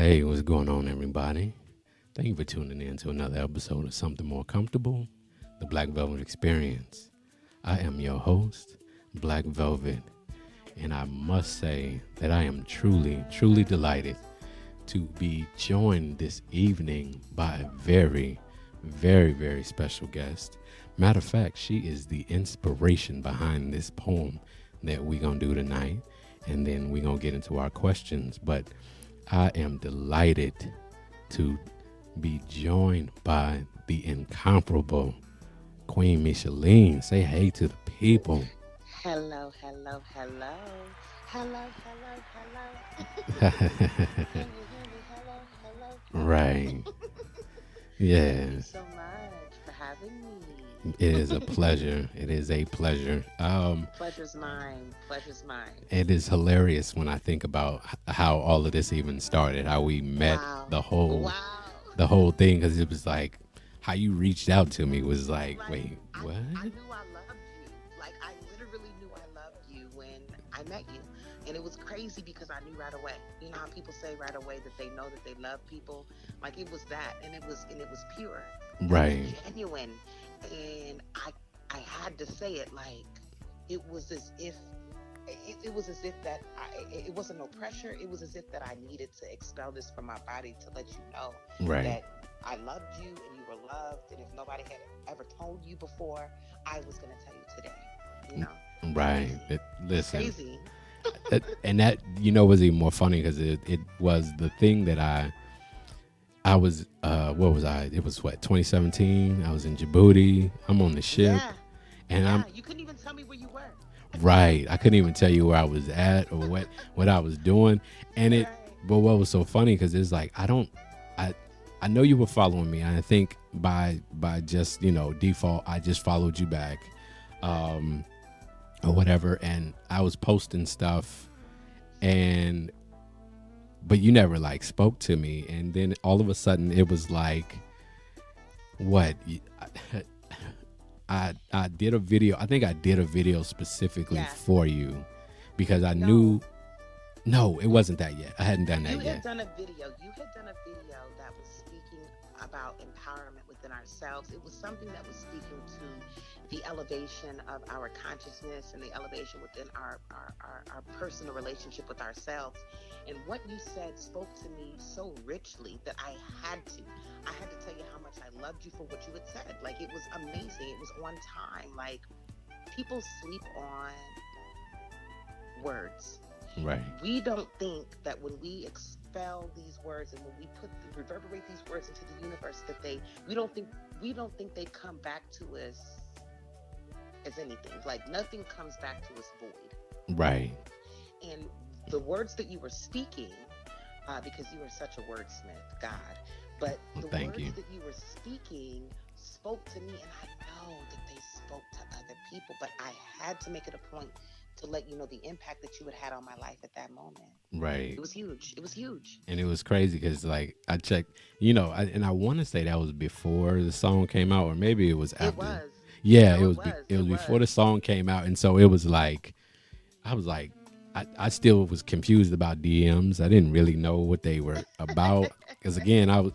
Hey, what's going on, everybody? Thank you for tuning in to another episode of Something More Comfortable, the Black Velvet Experience. I am your host, Black Velvet, and I must say that I am truly, truly delighted to be joined this evening by a very, very, very special guest. Matter of fact, she is the inspiration behind this poem that we're going to do tonight, and then we're going to get into our questions. But I am delighted to be joined by the incomparable Queen Michelene. Say hey to the people. Hello, hello, hello. Hello, hello, hello. Can you hear me? Hello, hello, Right. hello. Thank you Yeah. so much for having me. It is a pleasure. It is a pleasure. Pleasure's mine. Pleasure's mine. It is hilarious when I think about how all of this even started, how we met, Wow. the whole Wow. the whole thing, because it was like how you reached out to me was like, Like wait, what? I knew I loved you. Like I literally knew I loved you when I met you. And it was crazy because I knew right away. You know how people say right away that they know that they love people? Like it was that and it was pure and it was Right, genuine. And I had to say it like it was as if it was as if that it wasn't no pressure. It was as if that I needed to expel this from my body to let you know right, that I loved you and you were loved. And if nobody had ever told you before, I was going to tell you today. You know, it's right. crazy. It's Listen, crazy. and that was even more funny because it was the thing that I was what was I? It was what 2017. I was in Djibouti. I'm on the ship, Yeah. and I'm Yeah. You couldn't even tell me where you were. right. I couldn't even tell you where I was at or what I was doing, and it. Right. But what was so funny because it's like I I know you were following me, and I think by just default I just followed you back, Right. or whatever, and I was posting stuff, and but you never like spoke to me, and then all of a sudden it was like what I did a video. I think I did a video specifically Yeah. for you because I knew. No. No, it wasn't that yet. I hadn't done You that had yet. done a video. You had done a video that was speaking about empowerment within ourselves. It was something that was speaking to the elevation of our consciousness and the elevation within our personal relationship with ourselves. And what you said spoke to me so richly that had to. I had to tell you how much I loved you for what you had said. Like it was amazing. It was on time. Like people sleep on words. Right, We don't think that when we expel these words and when we reverberate these words into the universe that we don't think they come back to us as anything. Like nothing comes back to us void. right. And the words that you were speaking, because you are such a wordsmith, God, but Well, the thank you. words that you were speaking spoke to me, and I know that they spoke to other people, but I had to make it a point to let you know the impact that you had had on my life at that moment. Right, It was huge. It was huge. and it was crazy because like I checked, and I want to say that was before the song came out, or maybe it was It after. was. Yeah, No, it was. it It was before was. the song came out, and so it was like I was like, I still was confused about DMs. I didn't really know what they were about because again, I was,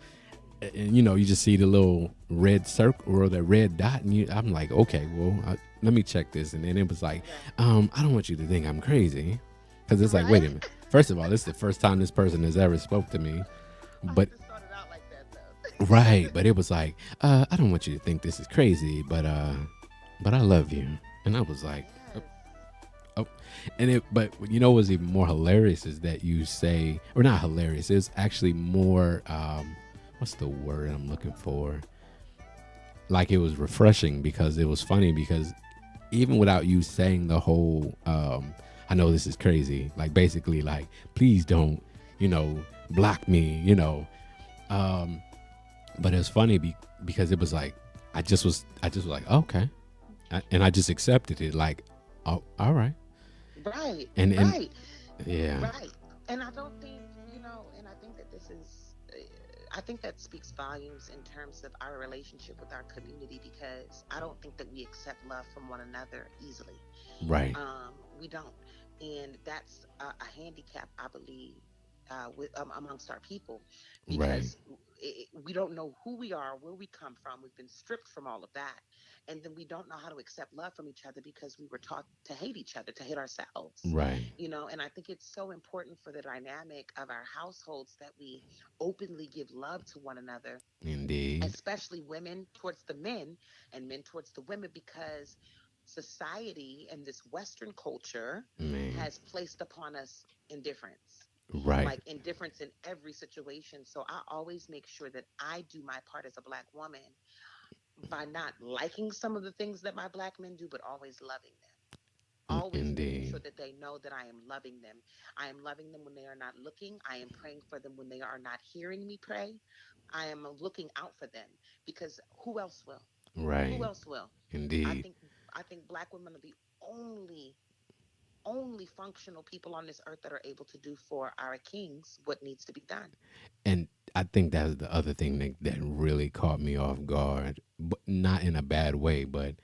and you just see the little red circle or the red dot, and I'm like, okay, well, let me check this, and then it was like, Yeah. I don't want you to think I'm crazy, because it's like, wait a Right? minute. First of all, this is the first time this person has ever spoke to me, I but had to start it out like that, right, though. but it was like, I don't want you to think this is crazy, but I love you, and I was like, Yes. oh, and it, but what's even more hilarious is that you say, or not hilarious, it's actually more, what's the word I'm looking for? Like it was refreshing because it was funny because even without you saying the whole, I know this is crazy, like basically like, please don't, you know, block me, but it's funny because it was like, I just was like, okay. And I just accepted it like, oh, all right. Right. And Right. yeah, Right. And I don't think, and I think that this is, I think that speaks volumes in terms of our relationship with our community because I don't think that we accept love from one another easily. right. We don't. And that's a handicap, I believe, amongst our people, Right. because we don't know who we are, where we come from. We've been stripped from all of that, and then we don't know how to accept love from each other because we were taught to hate each other, to hate ourselves. Right. And I think it's so important for the dynamic of our households that we openly give love to one another, Indeed. especially women towards the men and men towards the women, because society and this Western culture Man. has placed upon us indifference, Right. like indifference in every situation. So I always make sure that I do my part as a Black woman by not liking some of the things that my Black men do, but always loving them. Always making Indeed. sure that they know that I am loving them. I am loving them when they are not looking. I am praying for them when they are not hearing me pray. I am looking out for them, because who else will? Who Right. else will? I Indeed. think I think Black women are the only functional people on this earth that are able to do for our kings what needs to be done. And I think that's the other thing that really caught me off guard, but not in a bad way, but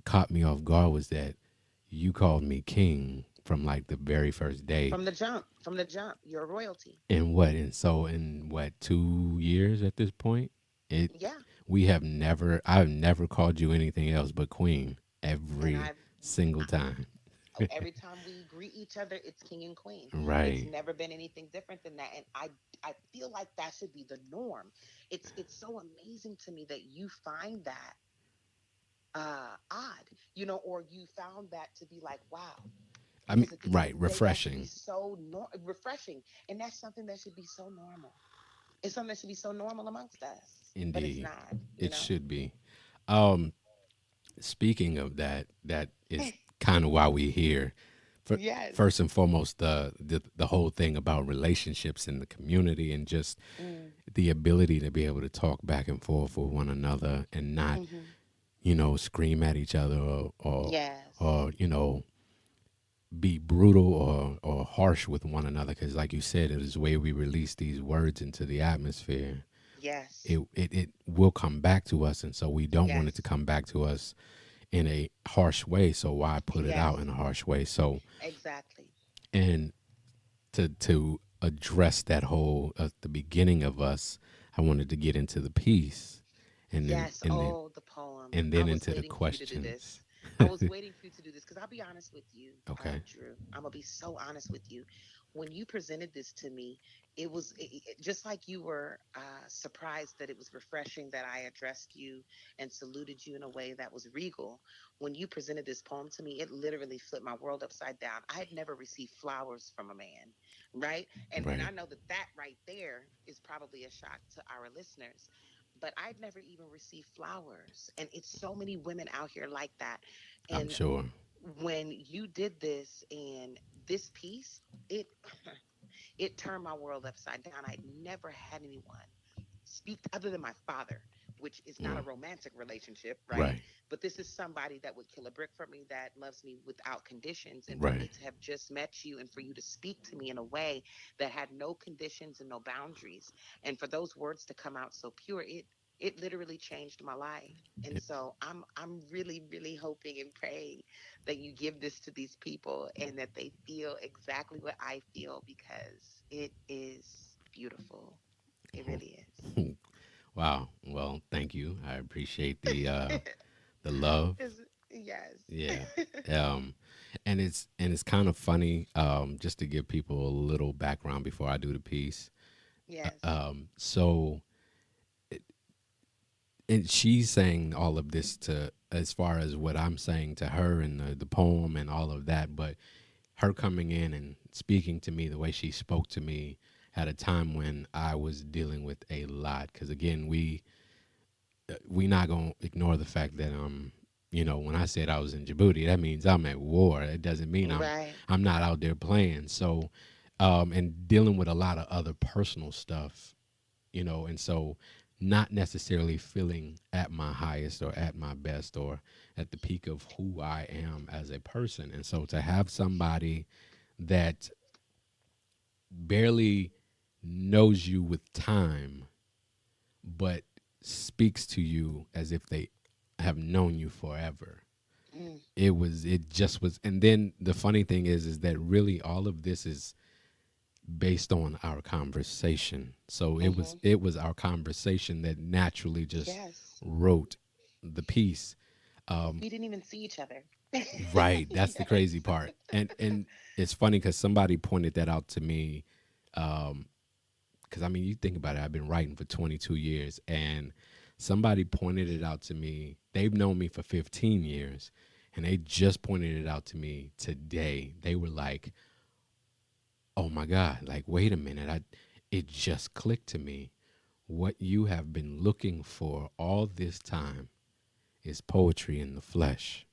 caught me off guard was that you called me king from like the very first day. From the jump, you're royalty. In what 2 years at this point, it Yeah. we have never I've never called you anything else but queen And every I've single time. every time we greet each other, it's king and queen. It's Right. never been anything different than that. And I feel like that should be the norm. It's so amazing to me that you find that odd, or you found that to be like, wow. I mean, Because at the end of right, the day, that should be refreshing. so refreshing. And that's something that should be so normal. It's something that should be so normal amongst us. But it's Indeed. not, you It know? should be. Um Speaking of that, that is kind of why we're here. For, Yes. first and foremost, the whole thing about relationships in the community and just Mm, the ability to be able to talk back and forth with one another and not, hmm. scream at each other Yes. or be brutal or harsh with one another. Because, like you said, it is the way we release these words into the atmosphere. Yes. It will come back to us, and so we don't want it to Yes. come back to us in a harsh way. So why put it out in Yes. a harsh way? So Exactly. and to address that whole the beginning of us, I wanted to get into the piece, and then Yes. Oh, the poem. and I then was into the waiting for you to do questions. this. I was waiting for you to do this because I'll be honest with you, Okay. Drew. I'm gonna be so honest with you. When you presented this to me, just like you were surprised that it was refreshing that I addressed you and saluted you in a way that was regal. When you presented this poem to me, it literally flipped my world upside down. I had never received flowers from a man, right? And I Right. know that that right there is probably a shock to our listeners, but I'd never even received flowers. And it's so many women out here like that. I'm And sure. when you did this and this piece, it it turned my world upside down. I'd never had anyone speak other than my father, which is not a Well, romantic relationship, right? right. But this is somebody that would kill a brick for me, that loves me without conditions. And for me Right. to have just met you and for you to speak to me in a way that had no conditions and no boundaries, and for those words to come out so pure, it literally changed my life. And It, so I'm really, really hoping and praying that you give this to these people and that they feel exactly what I feel, because it is beautiful. It really wow. Well, thank you. I appreciate the love. is. Yes. Yeah. Um, and it's kind of funny. Just to give people a little background before I do the piece. Yes. So, and she's saying all of this to as far as what I'm saying to her and the poem and all of that, but her coming in and speaking to me the way she spoke to me at a time when I was dealing with a lot. Because again, we not gonna ignore the fact that when I said I was in Djibouti, that means I'm at war. It doesn't mean Right. I'm not out there playing. So, and dealing with a lot of other personal stuff, and so not necessarily feeling at my highest or at my best or at the peak of who I am as a person. And so to have somebody that barely knows you with time, but speaks to you as if they have known you forever. Mm, It just was. And then the funny thing is that really all of this is based on our conversation. So it was Mm-hmm. it was our conversation that naturally just Yes. wrote the piece. We didn't even see each other. Right, that's the crazy Yes. part. And it's funny because somebody pointed that out to me. Because I mean, you think about it, I've been writing for 22 years, and somebody pointed it out to me. They've known me for 15 years, and they just pointed it out to me today. They were like, "Oh my God! Like, wait a minute! It just clicked to me. What you have been looking for all this time is poetry in the flesh."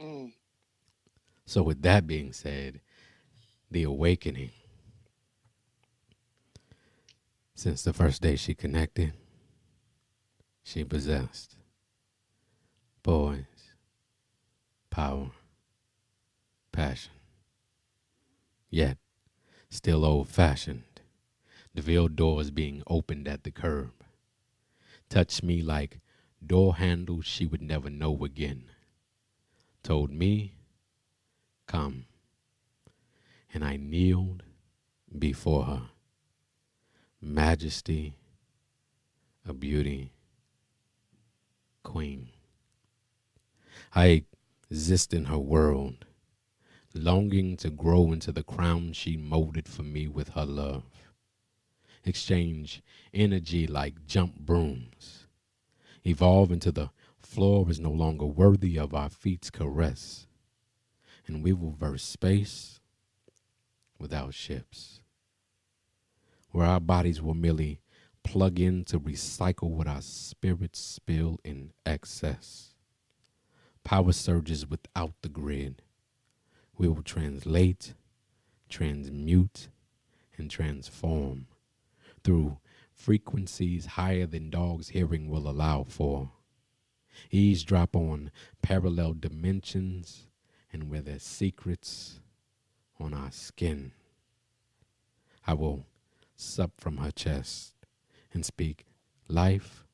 Mm, So, with that being said, the awakening. Since the first day she connected, she possessed poise, power, passion, yet still old fashioned. The veiled doors being opened at the curb touched me like door handles she would never know again. Told me, come, and I kneeled before her. Majesty, a beauty, queen. I exist in her world, longing to grow into the crown she molded for me with her love. Exchange energy like jump brooms. Evolve into the floor is no longer worthy of our feet's caress, and we will verse space without ships, where our bodies will merely plug in to recycle what our spirits spill in excess. Power surges without the grid. We will translate, transmute, and transform through frequencies higher than dogs' hearing will allow for. Eavesdrop on parallel dimensions and where there's secrets on our skin. I will sup from her chest and speak life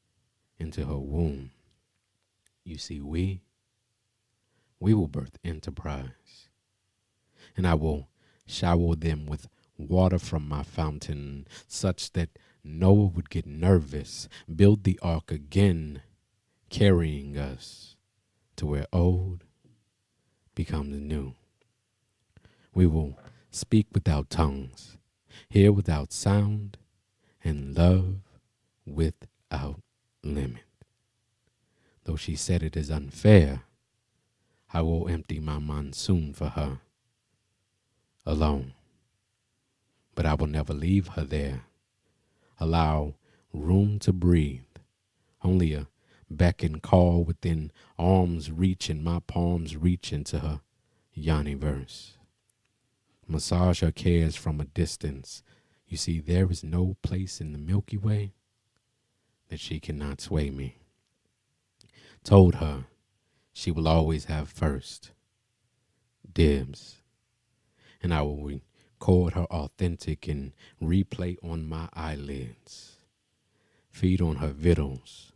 into her womb. You see, we will birth enterprise, and I will shower them with water from my fountain, such that Noah would get nervous, build the ark again, carrying us to where old becomes new. We will speak without tongues, hear without sound, and love without limit. Though she said it is unfair, I will empty my monsoon for her alone. But I will never leave her there. Allow room to breathe. Only a beck and call within arm's reach, and my palms reach into her Yanni verse. Massage her cares from a distance. You see, there is no place in the Milky Way that she cannot sway me. Told her she will always have first dibs, and I will record her authentic and replay on my eyelids. Feed on her victuals,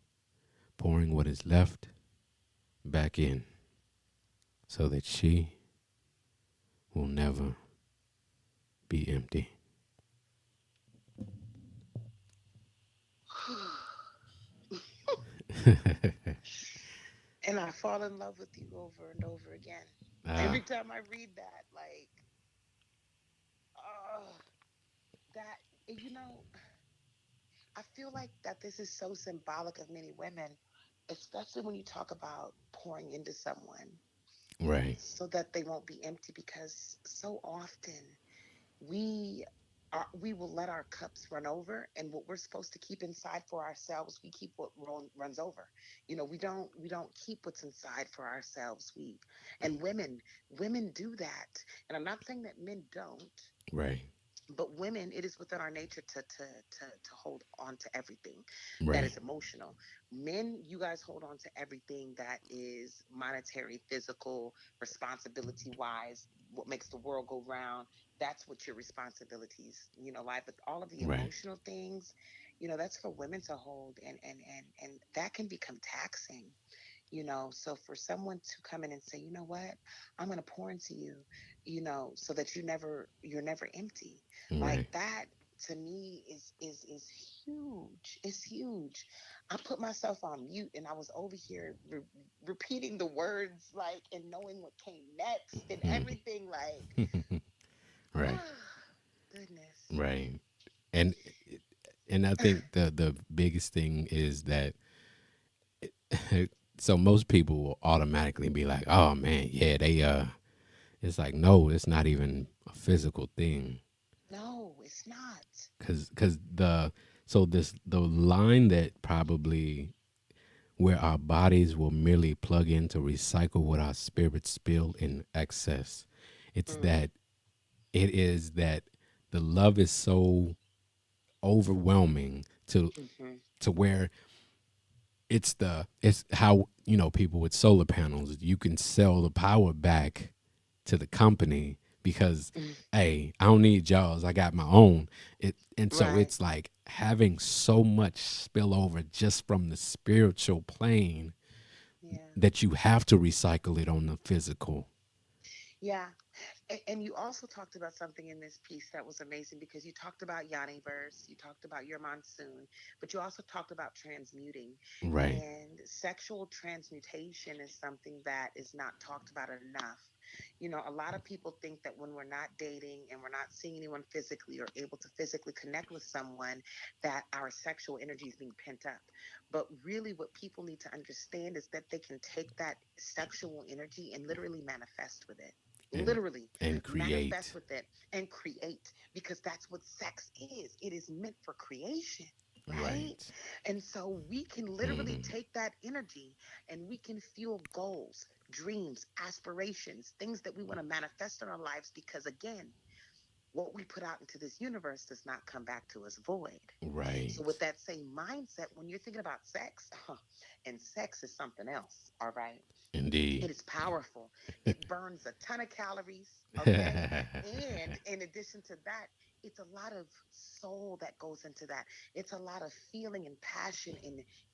pouring what is left back in, so that she will never be empty. and I fall in love with you over and over again. Ah, Every time I read that, like, oh, that, you know, I feel like that this is so symbolic of many women, especially when you talk about pouring into someone right, so that they won't be empty, because so often we will let our cups run over, and what we're supposed to keep inside for ourselves, we keep what runs over. We don't keep what's inside for ourselves. We and women do that, and I'm not saying that men don't, right, but women, it is within our nature to hold on to everything that right, is emotional. Men, you guys hold on to everything that is monetary, physical, responsibility wise, what makes the world go round. That's what your responsibilities, lie. But all of the right, emotional things, that's for women to hold, and that can become taxing. So for someone to come in and say, you know what, I'm going to pour into you, so that you're never empty. Like Right. that to me is huge. It's huge. I put myself on mute and I was over here repeating the words, like, and knowing what came next and everything, like, Right. goodness. Right. And I think the biggest thing is that so most people will automatically be like, "Oh man, yeah, they it's like no, it's not even a physical thing No, it's not. cuz the so this the line that probably where our bodies will merely plug in to recycle what our spirits spill in excess. It's Mm, that it is that the love is so overwhelming hmm. to where it's how people with solar panels, you can sell the power back to the company because hey, I don't need y'all's, I got my own. And so Right. it's like having so much spillover just from the spiritual plane Yeah. that you have to recycle it on the physical. Yeah. And you also talked about something in this piece that was amazing because you talked about Yanni verse, you talked about your monsoon, but you also talked about transmuting. Right. And sexual transmutation is something that is not talked about enough. A lot of people think that when we're not dating and we're not seeing anyone physically or able to physically connect with someone, that our sexual energy is being pent up. But really, what people need to understand is that they can take that sexual energy and literally manifest with it, and literally and manifest create. with it and create, because that's what sex is. It is meant for creation, right? Right. And so we can literally Hmm. take that energy and we can fuel goals, dreams, aspirations, things that we want to manifest in our lives, because again, what we put out into this universe does not come back to us void. So with Right. that same mindset, when you're thinking about sex, and sex is something else, all right? Indeed. It is powerful. It burns a ton of calories, okay? And in addition to that, it's a lot of soul that goes into that. It's a lot of feeling and passion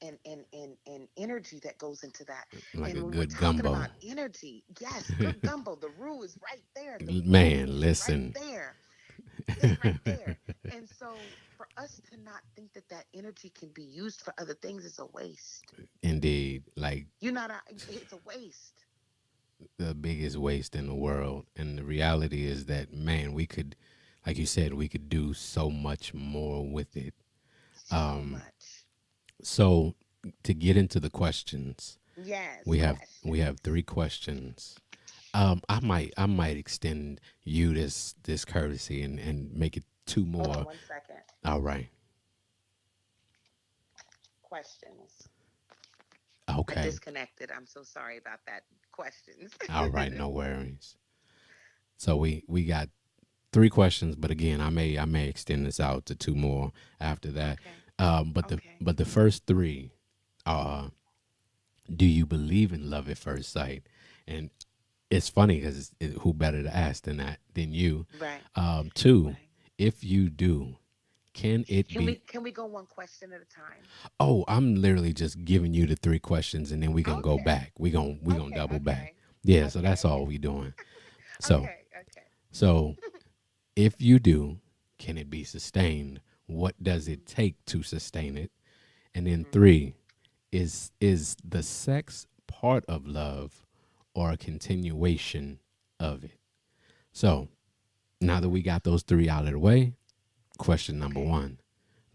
and energy that goes into that. Like And a when we're good talking gumbo. about energy, yes, good gumbo. The roux is right there. The roux Man, is right listen. there. It's right there. And so for us to not think that that energy can be used for other things is a waste. Indeed. Like It's a waste. the biggest waste in the world. And the reality is that, man, we could, like you said, we could do so much more with it. So much. So to get into the questions, Yes, we have yes, we have yes. three questions. I might extend you this courtesy and make it two Hold on more. one second. All right. Questions. I Okay. disconnected. I'm so sorry about that. Questions. All right. No worries. So we got three questions, but again, I may extend this out to two more after that. Okay. But the Okay. but the first three are: do you believe in love at first sight? And it's funny because who better to ask than you? Right. Two, Right. if you do, can it Can we be? can we go one question at a time? Oh, I'm literally just giving you the three questions, and then we gonna go Okay. back. We gonna Okay. double back. Okay. Yeah, so Okay. that's all Okay. we doing. So Okay. Okay. so if you do, can it be sustained? What does it take to sustain it? And then Mm-hmm. three, is the sex part of love or a continuation of it? So now that we got those three out of the way, question number Okay. one: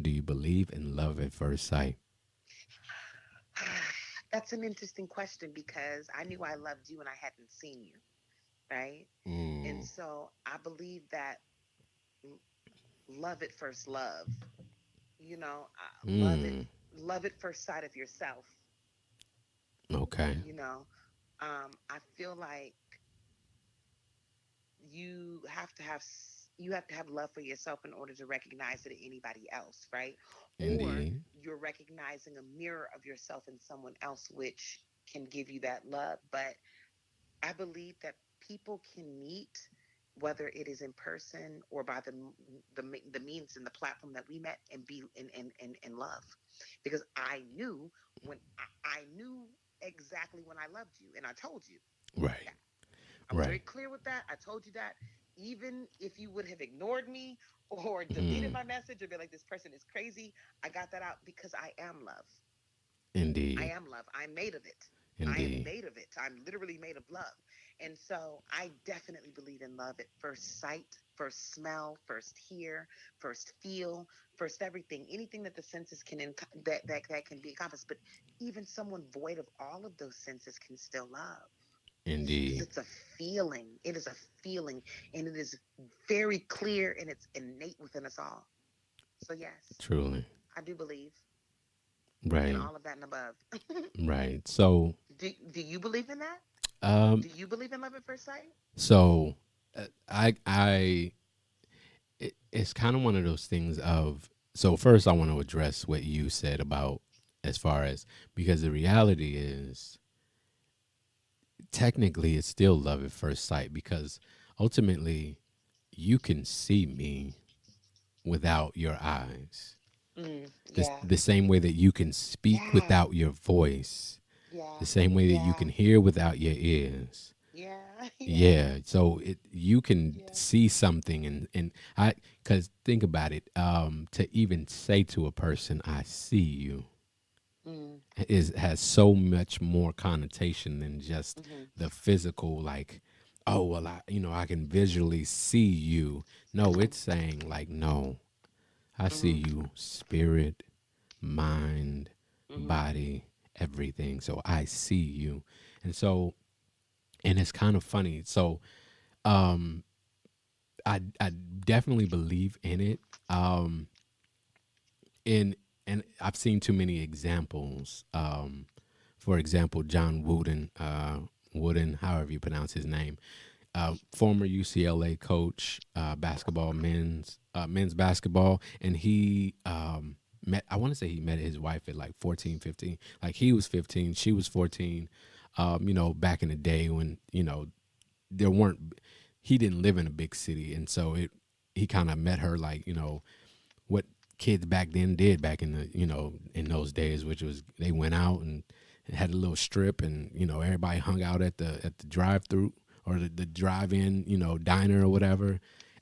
do you believe in love at first sight? That's an interesting question because I knew I loved you and I hadn't seen you, right? And Mm, so I believe that love at first love, love it, mm, love at first sight of yourself, okay, you know. I feel like you have to have love for yourself in order to recognize it in anybody else, right? Or indeed, you're recognizing a mirror of yourself in someone else, which can give you that love. But I believe that people can meet, whether it is in person or by the means and the platform that we met, and be in love, because I knew exactly when I loved you, and I told you right. that. I was very Right. clear with that. I told you that. Even if you would have ignored me or deleted Hmm. my message or be like, this person is crazy, I got that out because I am love. I Indeed. am love. I'm made of it. I am Indeed. made of it. I'm literally made of love. And so I definitely believe in love at first sight, first smell, first hear, first feel, first everything. Anything that the senses can that can be encompassed. But even someone void of all of those senses can still love because Indeed. it's a feeling. It is a feeling, and it is very clear and it's innate within us all. So yes, Truly. I do believe in Right. all of that and above. Right. So, Do you believe in that? um, Do you believe in love at first sight? so it's kind of one of those things of. So first, I want to address what you said about as far as because the reality is technically it's still love at first sight because ultimately you can see me without your eyes. Yeah, The same way that you can speak yeah, without your voice, the yeah, same way that you yeah, can hear without your ears. yeah, yeah, Yeah, so you can yeah. see something and I cuz think about it to even say to a person I see you Mm, is has so much more connotation than just mm-hmm, the physical like oh well I can visually see you. No, mm-hmm, it's saying like no, I see mm-hmm, you spirit, mind, mm-hmm. body, everything. So I see you. And so and it's kind of funny. So um I definitely believe in it. Um in and I've seen too many examples. For example, John Wooden, however you pronounce his name, former UCLA coach, basketball men's basketball, and he met. I want to say he met his wife at like 14, 15. Like he was 15, she was 14. Back in the day when there weren't. He didn't live in a big city, and so he kind of met her like what kids back then did back in the in those days, which was they went out and had a little strip, and everybody hung out at the drive through or the drive in diner or whatever.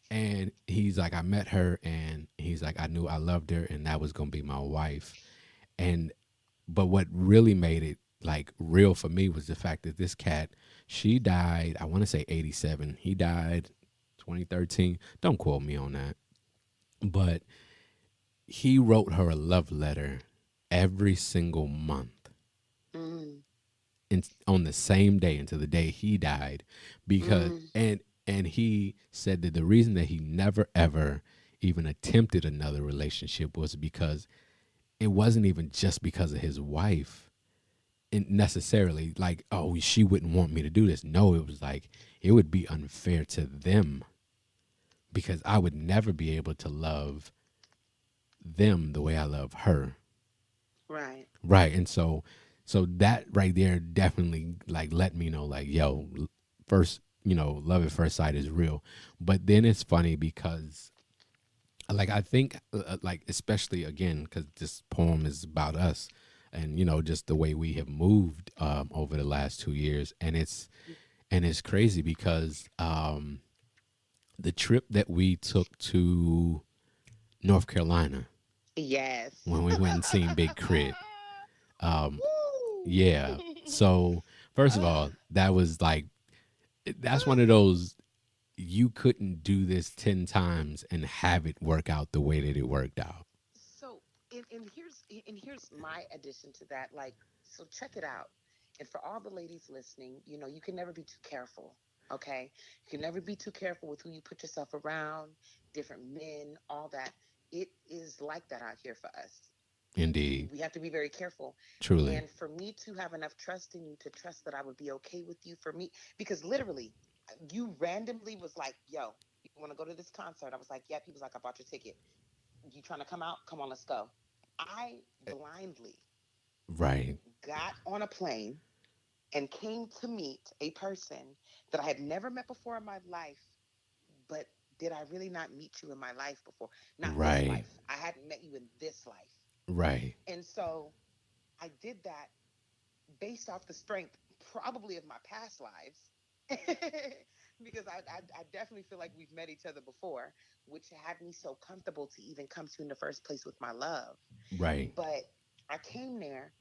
And he's like, I met her, and he's like, I knew I loved her, and that was gonna be my wife. And but what really made it like real for me was the fact that this cat, she died. I want to say 87. He died 2013. Don't quote me on that, but he wrote her a love letter every single month Mm, on the same day until the day he died because mm, and he said that the reason that he never ever even attempted another relationship was because it wasn't even just because of his wife and necessarily like oh she wouldn't want me to do this. No, it was like it would be unfair to them because I would never be able to love them the way I love her. right. Right. And so that right there definitely like let me know like yo, first, love at first sight is real. But then it's funny because like I think like especially again cuz this poem is about us and just the way we have moved over the last 2 years and it's crazy because the trip that we took to North Carolina Yes. when we went and seen Big Crit. Um, Woo! Yeah. So first of all, that was like that's one of those you couldn't do this 10 times and have it work out the way that it worked out. So, and here's my addition to that. Like, so check it out. And for all the ladies listening, you can never be too careful. Okay, you can never be too careful with who you put yourself around, different men, all that. It is like that out here for us. Indeed. We have to be very careful. Truly. And for me to have enough trust in you to trust that I would be okay with you, for me, because literally, you randomly was like, "Yo, you want to go to this concert?" I was like, "Yep." He was like, "I bought your ticket. You trying to come out? Come on, let's go." I blindly Right. got on a plane and came to meet a person that I had never met before in my life. But did I really not meet you in my life before? Not this Right. life. I hadn't met you in this life. Right. And so I did that based off the strength, probably of my past lives. because I definitely feel like we've met each other before, which had me so comfortable to even come to you in the first place with my love. Right. But I came there,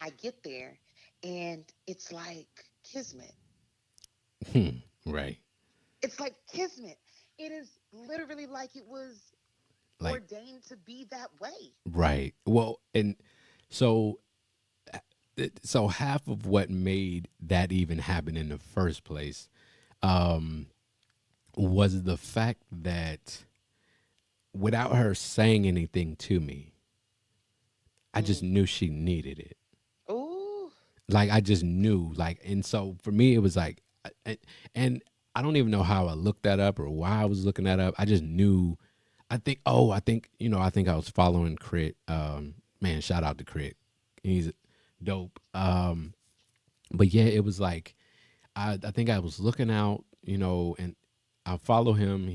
I get there, and it's like kismet. Right. It's like kismet. It is literally like it was Like ordained to be that way. right. Well, and so so half of what made that even happen in the first place was the fact that without her saying anything to me, I just Mm. knew she needed it. Ooh. Like I just knew. Like, and so for me, it was like, and I don't even know how I looked that up or why I was looking that up. I just knew. I think. Oh, I think I think I was following Crit. Man, shout out to Crit. He's dope. But yeah, it was like I think I was looking out, and I follow him.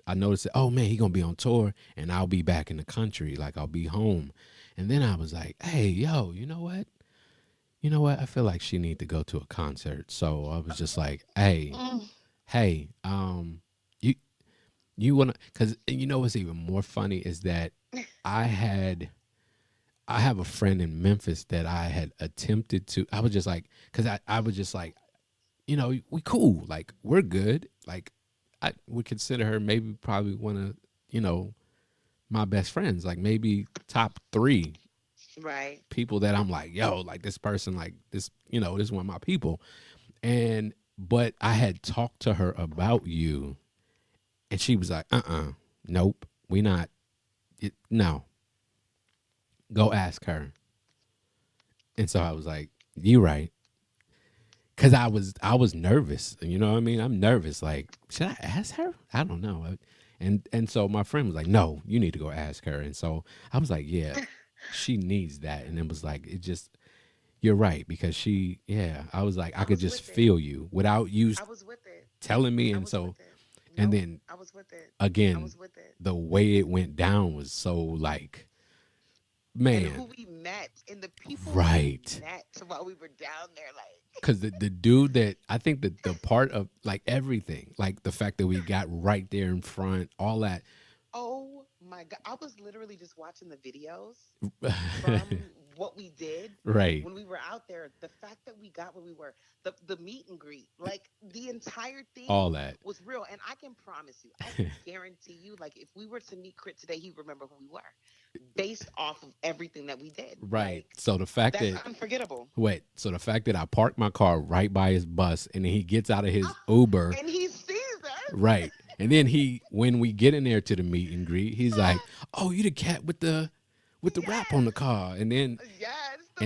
I noticed that, oh man, he gonna be on tour, and I'll be back in the country, like I'll be home. And then I was like, hey, yo, you know what? You know what? I feel like she need to go to a concert. So I was just like, Mm. hey, you you wanna? Because you know what's even more funny is that I had I have a friend in Memphis that I had attempted to. I was just like, because I was just like, we cool. Like we're good. Like I would consider her maybe probably one of my best friends. Like maybe top three Right. people that I'm like, yo, like this person, like this, this is one of my people. And but I had talked to her about you, and she was like, nope, we not. No, go ask her. And so I was like, you right. Cause I was nervous. You know what I mean? I'm nervous. Like, should I ask her? I don't know. And so my friend was like, no, you need to go ask her. And so I was like, yeah, she needs that. And it was like, it just you're right because yeah. I was like, I I could was just with it. feel you without you I was with it. telling me. I And was so with it. and Nope. then I was with it. I again, was with it. the way it went down was so like, And who man, we met and the people that we right. met while we were down there, like, Cause the dude that I think that the part of like everything, like the fact that we got right there in front, all that. oh my God. I was literally just watching the videos from what we did Right. when we were out there. The fact that we got where we were, the meet and greet, like the entire thing All that. was real. And I can promise you, I guarantee you, like if we were to meet Crit today, he'd remember who we were based off of everything that we did. Right. Like So the fact that's that unforgettable. wait, so the fact that I parked my car right by his bus and then he gets out of his Ah, Uber, and he sees us. right. And then when we get in there to the meet and greet, he's like, "Oh, you the cat with the wrap on the Yes. car." And then Yes, the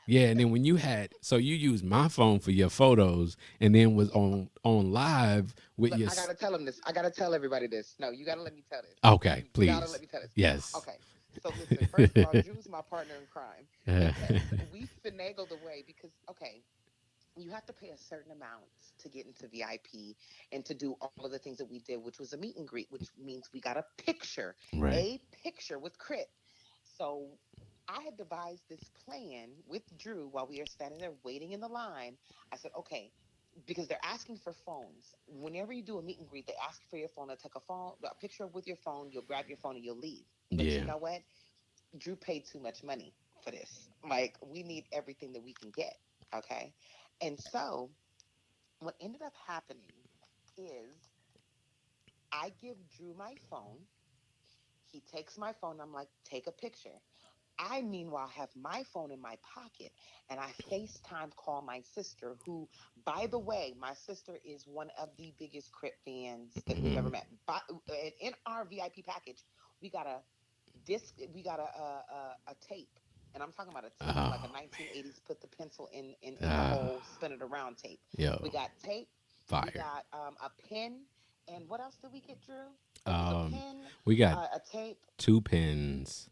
yeah, rap. and then when you had so you used my phone for your photos and then was on live with Look, your I gotta tell him this. I gotta tell everybody this. No, you gotta let me tell this. okay, You gotta let please. me tell this. Yes. Okay. So listen, first of all, Drew's my partner in crime. Uh, And we finagled away because okay, you have to pay a certain amount to get into VIP and to do all of the things that we did, which was a meet and greet, which means we got right. a picture with Crit. So I had devised this plan with Drew while we are standing there waiting in the line. I said, okay, because they're asking for phones. Whenever you do a meet and greet, they ask for your phone. They take a picture with your phone. You'll grab your phone and you'll leave. But you Yeah. know what? Drew paid too much money for this. Like we need everything that we can get. Okay. And so what ended up happening is I give Drew my phone. He takes my phone. I'm like, take a picture. I, meanwhile, have my phone in my pocket and I FaceTime call my sister, who, by the way, my sister is one of the biggest Crit fans that we've ever Mhm. met. But in our VIP package, we got a we got a tape. And I'm talking about a tape like a Oh 1980s put the pencil in the man. hole, spin it around tape. We Yo, got tape, we fire. got a pen, and what else did we get, Drew? It was a Um, pen, we got a tape, two pins.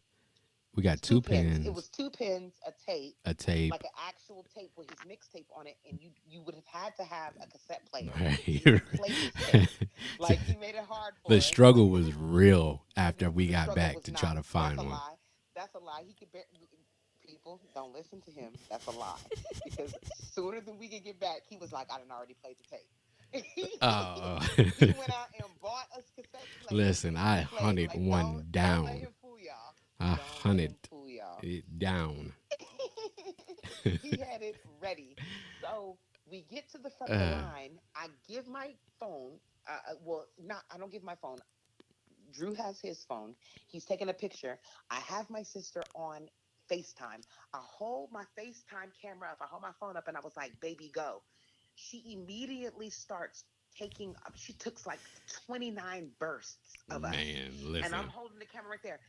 We got two two pins. It pins, was two pins, a tape, a tape. like an actual tape with his mixtape on it, and you would have had to have a cassette player to Right. even play his tape. Like he made it hard The for us. struggle was real after we The got struggle back was to not. try to That's find a one. lie. That's a lie. He could. people, don't listen to him. That's a lie. Because sooner than we could get back, he was like, I done already played the tape. Oh, He went out and bought us cassette players listen, I to play. hunted Like, one don't let down. him fool y'all. I Don't let hunted him fool y'all. it down. He had it ready. So we get to the front of the uh, line. I give my phone. Well, not. I don't give my phone. Drew has his phone. He's taking a picture. I have my sister on FaceTime. I hold my FaceTime camera up. I hold my phone up and I was like, baby, go. She immediately starts taking, she took like 29 bursts of us. Man, And I'm listen. holding the camera right there.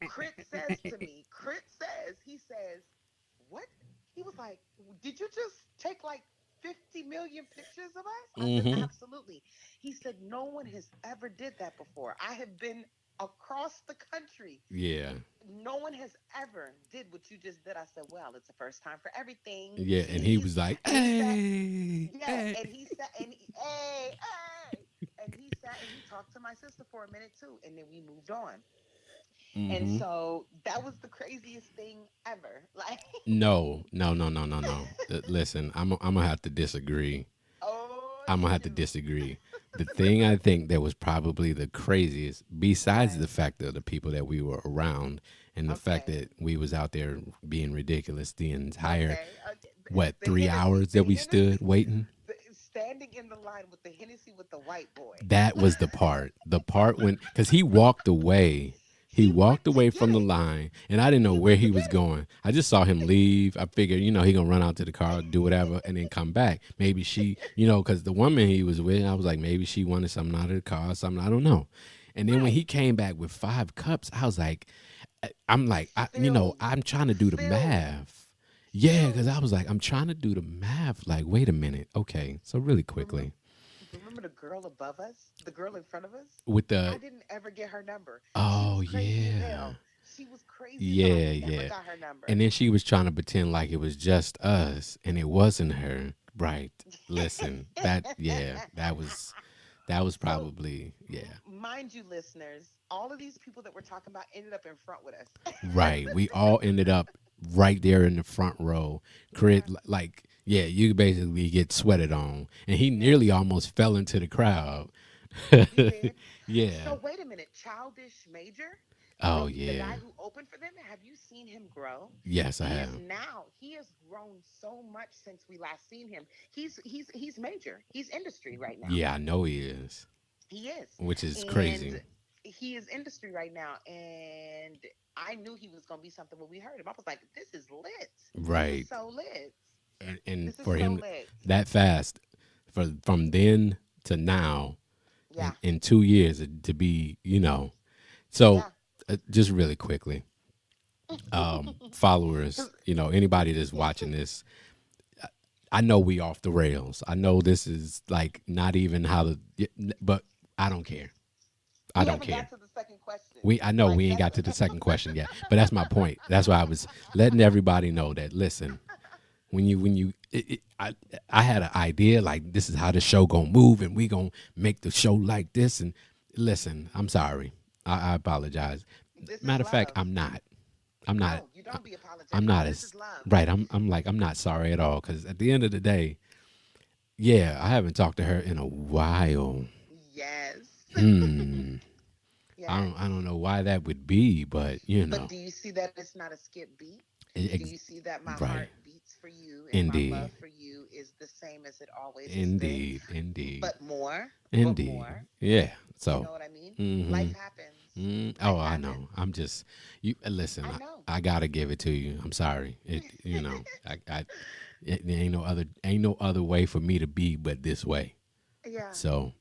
Crit says to me, he says, what? He was like, did you just take like 50 million pictures of us? I said, Mm-hmm. absolutely. He said, no one has ever did that before. I have been across the country. Yeah. No one has ever did what you just did. I said, well, it's the first time for everything. Yeah, and he was like, And he sat, "Hey, yeah, hey." and he sat, and hey, hey. And he sat and he talked to my sister for a minute too. And then we moved on. And Mm-hmm. so that was the craziest thing ever. Like, No, no, no, no, no, no. Listen, I'm gonna have to disagree. oh, I'm you gonna have to do. disagree. The thing I think that was probably the craziest, besides the Yes. fact of the people that we were around and the fact Okay. that we was out there being ridiculous the entire Okay. what The 3 hours The that we stood Hennessy, waiting. standing in the line with the Hennessy with the white boy. That was the part. The part when, because he walked away. He He went walked to away get from the it. line, and I didn't know He where went to he was get it. going. I just saw him leave. I figured, he gonna run out to the car, do whatever, and then come back. Maybe she, because the woman he was with, I was like, maybe she wanted something out of the car, or something. I don't know. And then when he Right. came back with 5 cups, I was like, I'm like, Filled. I'm trying to do the Filled. math. Yeah, because I Filled. was like, I'm trying to do the math. Like, wait a minute. Okay, so really Remember, quickly remember the girl above us? The girl in front of us? with I the didn't ever get her number. She oh was crazy as yeah. hell. She was crazy as hell. I Yeah, never yeah. got her And number. then she was trying to pretend like it was just us and it wasn't her. Right. Listen, that was So, probably yeah. mind you, listeners, all of these people that we're talking about ended up in front with us. Right. We all ended up right there in the front row. Yeah, Like yeah, you basically get sweated on. And he yeah, nearly almost fell into the crowd. he did. Yeah. So wait a minute, Childish Major, Oh the yeah. guy who opened for them. Have you seen him grow? Yes, I have. He has grown so much since we last seen him. He's major. He's industry right now. Yeah, I know he is. He is, Which is and crazy. he is industry right now. And I knew he was gonna be something when we heard him. I was like, this is lit. This is Right. so lit. And This is for so him lit. that fast, from then to now, Yeah, in 2 years to be, so yeah. just really quickly, followers, 'Cause- anybody that's watching this, I know we off the rails. I know this is like not even how to, but I don't care. I we don't haven't care. got to the second question. I know Like we ain't that's got to the second question yet, but that's my point. That's why I was letting everybody know that. Listen, I had an idea like this is how the show gonna move and we gonna make the show like this and listen, I'm sorry, I apologize. this is Matter of fact, love. I'm not No, you don't be I'm apologetic. not This as is love. right. I'm like I'm not sorry at all because at the end of the day, yeah, I haven't talked to her in a while. Yes. Hmm. Yes. I don't know why that would be, but But do you see that it's not a skip beat? Do you ex- see that my right. heart beats for you and my love Indeed, for you is the same as it always has been? indeed, indeed, But more, but indeed. more. Yeah. You So. know what I mean? Mm-hmm. Life happens. Oh, Life I know. happens. I'm just you. Listen, I I, know. I gotta give it to you. I'm sorry. There ain't no other way for me to be but this way. Yeah. So,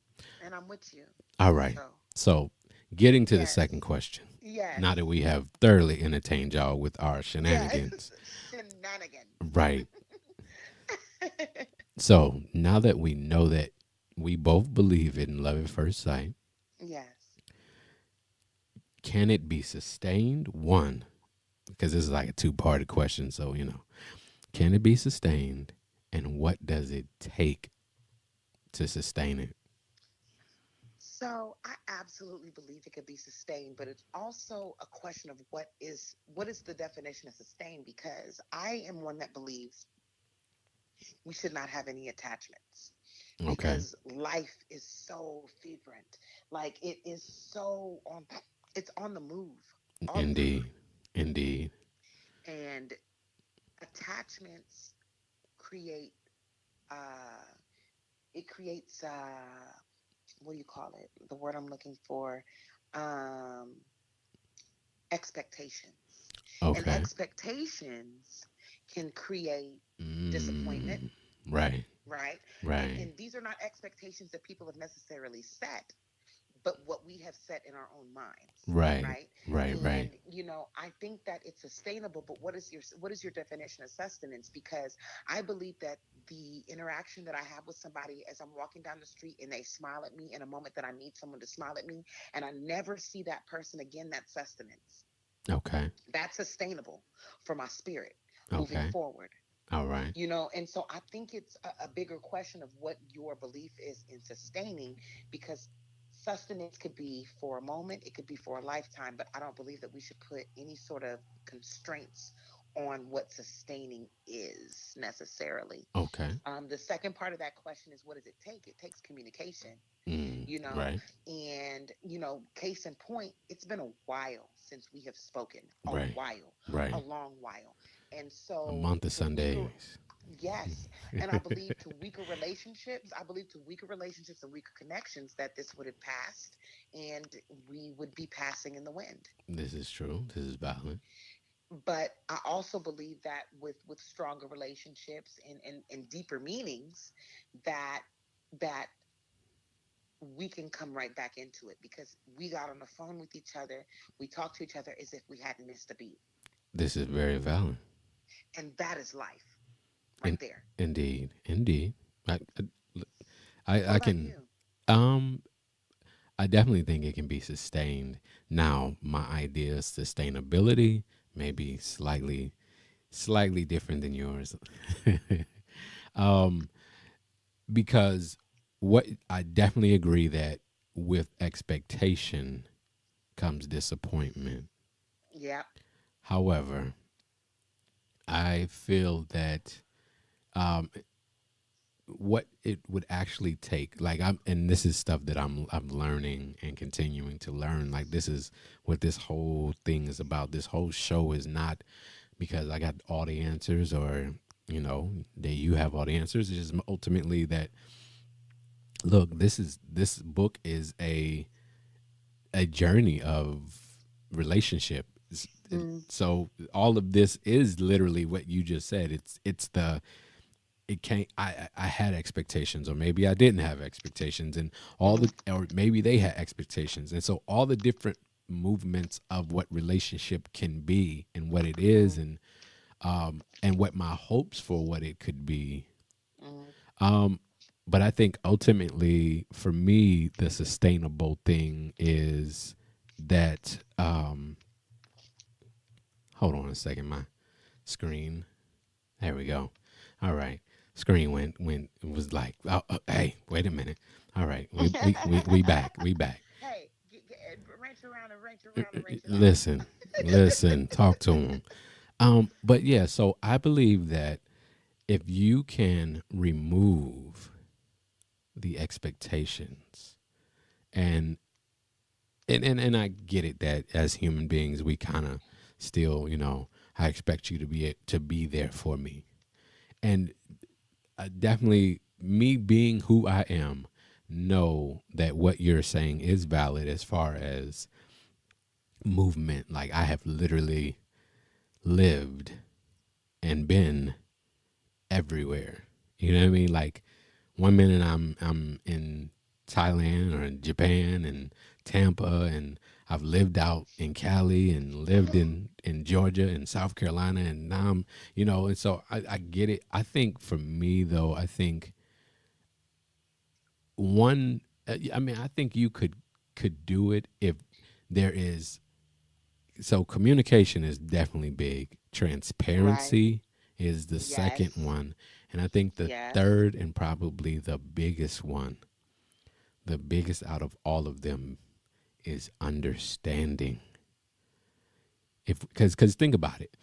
And I'm with you. all right. So, So, getting to the yes. second question. Yes. Now that we have thoroughly entertained y'all with our Yes. shenanigans, Shenanigans. right? So now that we know that we both believe in love at first sight, Yes. can it be sustained? One, because this is like a two-parted question. So can it be sustained, and what does it take to sustain it? So I absolutely believe it could be sustained, but it's also a question of what is the definition of sustain, because I am one that believes we should not have any attachments Okay. because life is so vibrant. Like it is so on it's on the move all the time. Indeed. Indeed. And attachments create uh it creates what do you call it? The word I'm looking for. Um expectations. And Okay. expectations can create disappointment, Mm, right. right? And Right. and these are not expectations that people have necessarily set, but what we have set in our own minds, Right. right? Right. Right. And I think that it's sustainable, but what is your definition of sustenance? Because I believe that the interaction that I have with somebody as I'm walking down the street and they smile at me in a moment that I need someone to smile at me, and I never see that person again, that's sustenance. Okay. That's sustainable for my spirit moving Okay. forward. All right. And so I think it's a bigger question of what your belief is in sustaining, because sustenance could be for a moment, it could be for a lifetime, but I don't believe that we should put any sort of constraints on what sustaining is necessarily. Okay. The second part of that question is, what does it take? It takes communication, Mm, you know, right. and, case in point, it's been a while since we have spoken, a Right. while, Right. a long while. And A so month of to weaker Sundays. Yes. And I believe to weaker relationships, and weaker connections, that this would have passed and we would be passing in the wind. This is true. This is valid. But I also believe that with stronger relationships and deeper meanings, that that we can come right back into it, because we got on the phone with each other, we talked to each other as if we hadn't missed a beat. This is very valid. And that is life In, right there. indeed. Indeed. I, I What about can. you? Um. I definitely think it can be sustained. Now, my idea of sustainability may be slightly different than yours. um, because what I definitely agree that with expectation comes disappointment. Yeah. However, I feel that um, what it would actually take, like and this is stuff that I'm learning and continuing to learn. Like this is what this whole thing is about. This whole show is not because I got all the answers, or that you have all the answers. It's just ultimately that, look, this book is a journey of relationship. Mm, So all of this is literally what you just said. It's the it can't I had expectations, or maybe I didn't have expectations, and mm, or maybe they had expectations, and so all the different movements of what relationship can be and what it is, mm, and what my hopes for what it could be. mm. um but I think ultimately for me the sustainable thing is that hold on a second, my screen. There we go. All right. Screen went it was like, hey, wait a minute. All right, we back. We back. Hey, wrench around and wrench around and wrench it out. Listen, listen, talk to him. But yeah, so I believe that if you can remove the expectations, and and I get it that as human beings we kind of still, I expect you to be there for me, and definitely me being who I am, know that what you're saying is valid as far as movement. Like I have literally lived and been everywhere. You know what I mean? Like one minute I'm in Thailand or in Japan and Tampa, and I've lived out in Cali and lived in Georgia and South Carolina, and now I'm, and so I get it. I think for me though, I think one I mean I think you could do it if there is, so communication is definitely big. Right. Transparency is the second Yes. one, and I think the Yes. third and probably the biggest one the biggest out of all of them is understanding. If because think about it.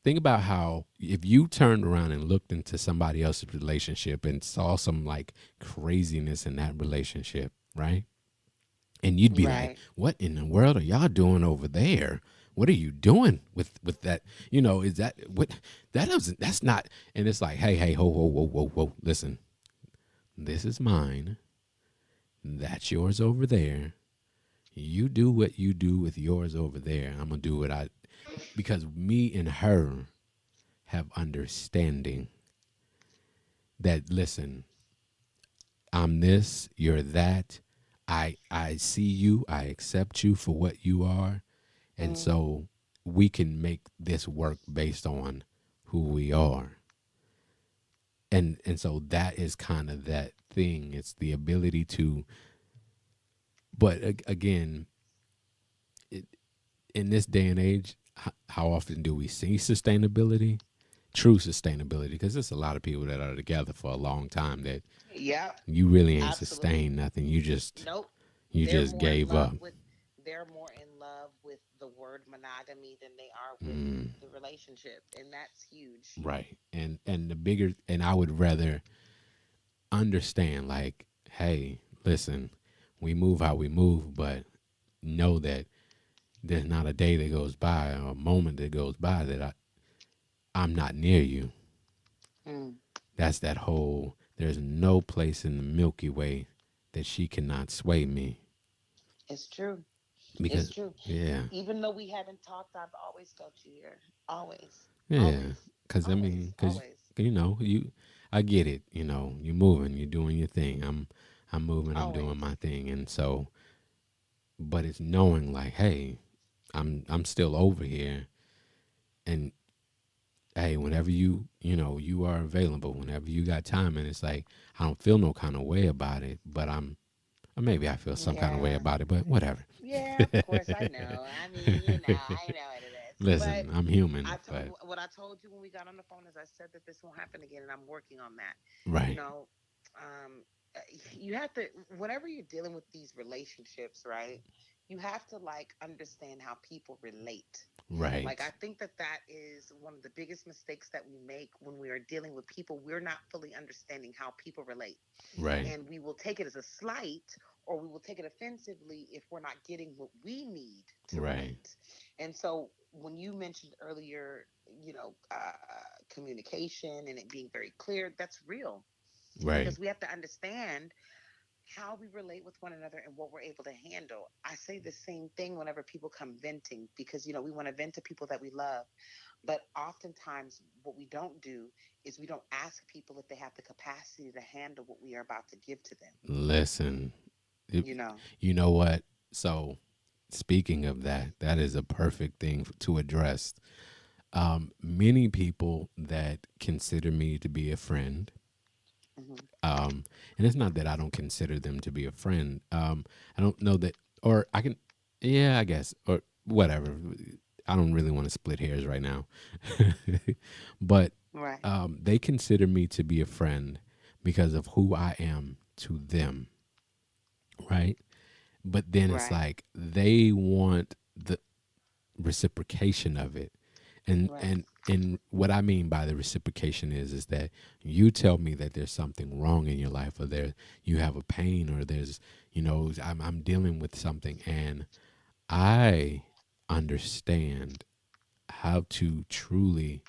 Think about how if you turned around and looked into somebody else's relationship and saw some like craziness in that relationship, right? And you'd be like, Right. "What in the world are y'all doing over there? What are you doing with that? You know, is that what that doesn't that's not?" And it's like, "Hey, hey, ho, ho, whoa, whoa, whoa! Listen, this is mine. That's yours over there. You do what you do with yours over there. I'm gonna do what I because me and her have understanding that listen, I'm this, you're that. I see you, I accept you for what you are, and Mm-hmm. so we can make this work based on who we are. And so that is kind of that thing. It's the ability to but again, it, in this day and age, how often do we see sustainability? True sustainability, because there's a lot of people that are together for a long time that Yep. you really ain't Absolutely. sustained nothing. Nope. You They're just more in gave love up. with they're more in love with the word monogamy than they are with Mm, the relationship, and that's huge. right. And the bigger and I would rather understand like, hey, listen, we move how we move, but know that there's not a day that goes by or a moment that goes by that I'm not near you. Mm. That's that whole there's no place in the Milky Way that she cannot sway me. It's true. It's Because true. yeah. Even though we haven't talked, I've always felt you here. Always. Yeah, Always. cause I mean, Always. cause Always. you know you, I get it. You know, you're moving, you're doing your thing. I'm moving, I'm doing my Always. thing, and so, but it's knowing like, hey, I'm still over here, and hey, whenever you know you are available, whenever you got time, and it's like I don't feel no kind of way about it, but or maybe I feel some kind of way Yeah. about it, but whatever. Yeah, of course I know. I mean, I know what it is. But Listen, I'm human, I but told what I told you when we got on the phone is I said that this won't happen again, and I'm working on that. You right, know, um, uh, you have to whenever you're dealing with these relationships, right? You have to like understand how people relate. Like I right, think that that is one of the biggest mistakes that we make when we are dealing with people. We're not fully understanding how people relate, right, and we will take it as a slight or we will take it offensively if we're not getting what we need to right, relate. And so when you mentioned earlier, communication and it being very clear, that's real right. because we have to understand how we relate with one another and what we're able to handle. I say the same thing whenever people come venting because we want to vent to people that we love, but oftentimes what we don't do is we don't ask people if they have the capacity to handle what we are about to give to them. Listen, You know. you know what? So, speaking of that, that is a perfect thing to address. Many people that consider me to be a friend, Hmm. and it's not that I don't consider them to be a friend. I don't know that, or I can, yeah, I guess, or whatever. I don't really want to split hairs right now, but Right. they consider me to be a friend because of who I am to them, right? But then it's Right. like they want the reciprocation of it. And Right. and and what I mean by the reciprocation is that you tell me that there's something wrong in your life or there you have a pain or there's I'm dealing with something and I understand how to truly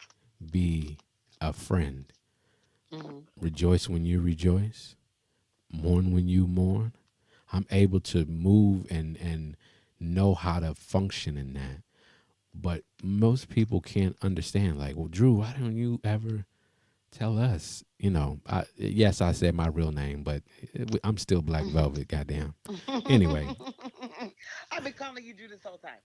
be a friend. Hmm. Rejoice when you rejoice, mourn when you mourn. I'm able to move and know how to function in that. But most people can't understand. Like, well, Drew, why don't you ever tell us? Yes, I said my real name, but I'm still Black Velvet. Goddamn. Anyway, I've been calling you Drew this whole time.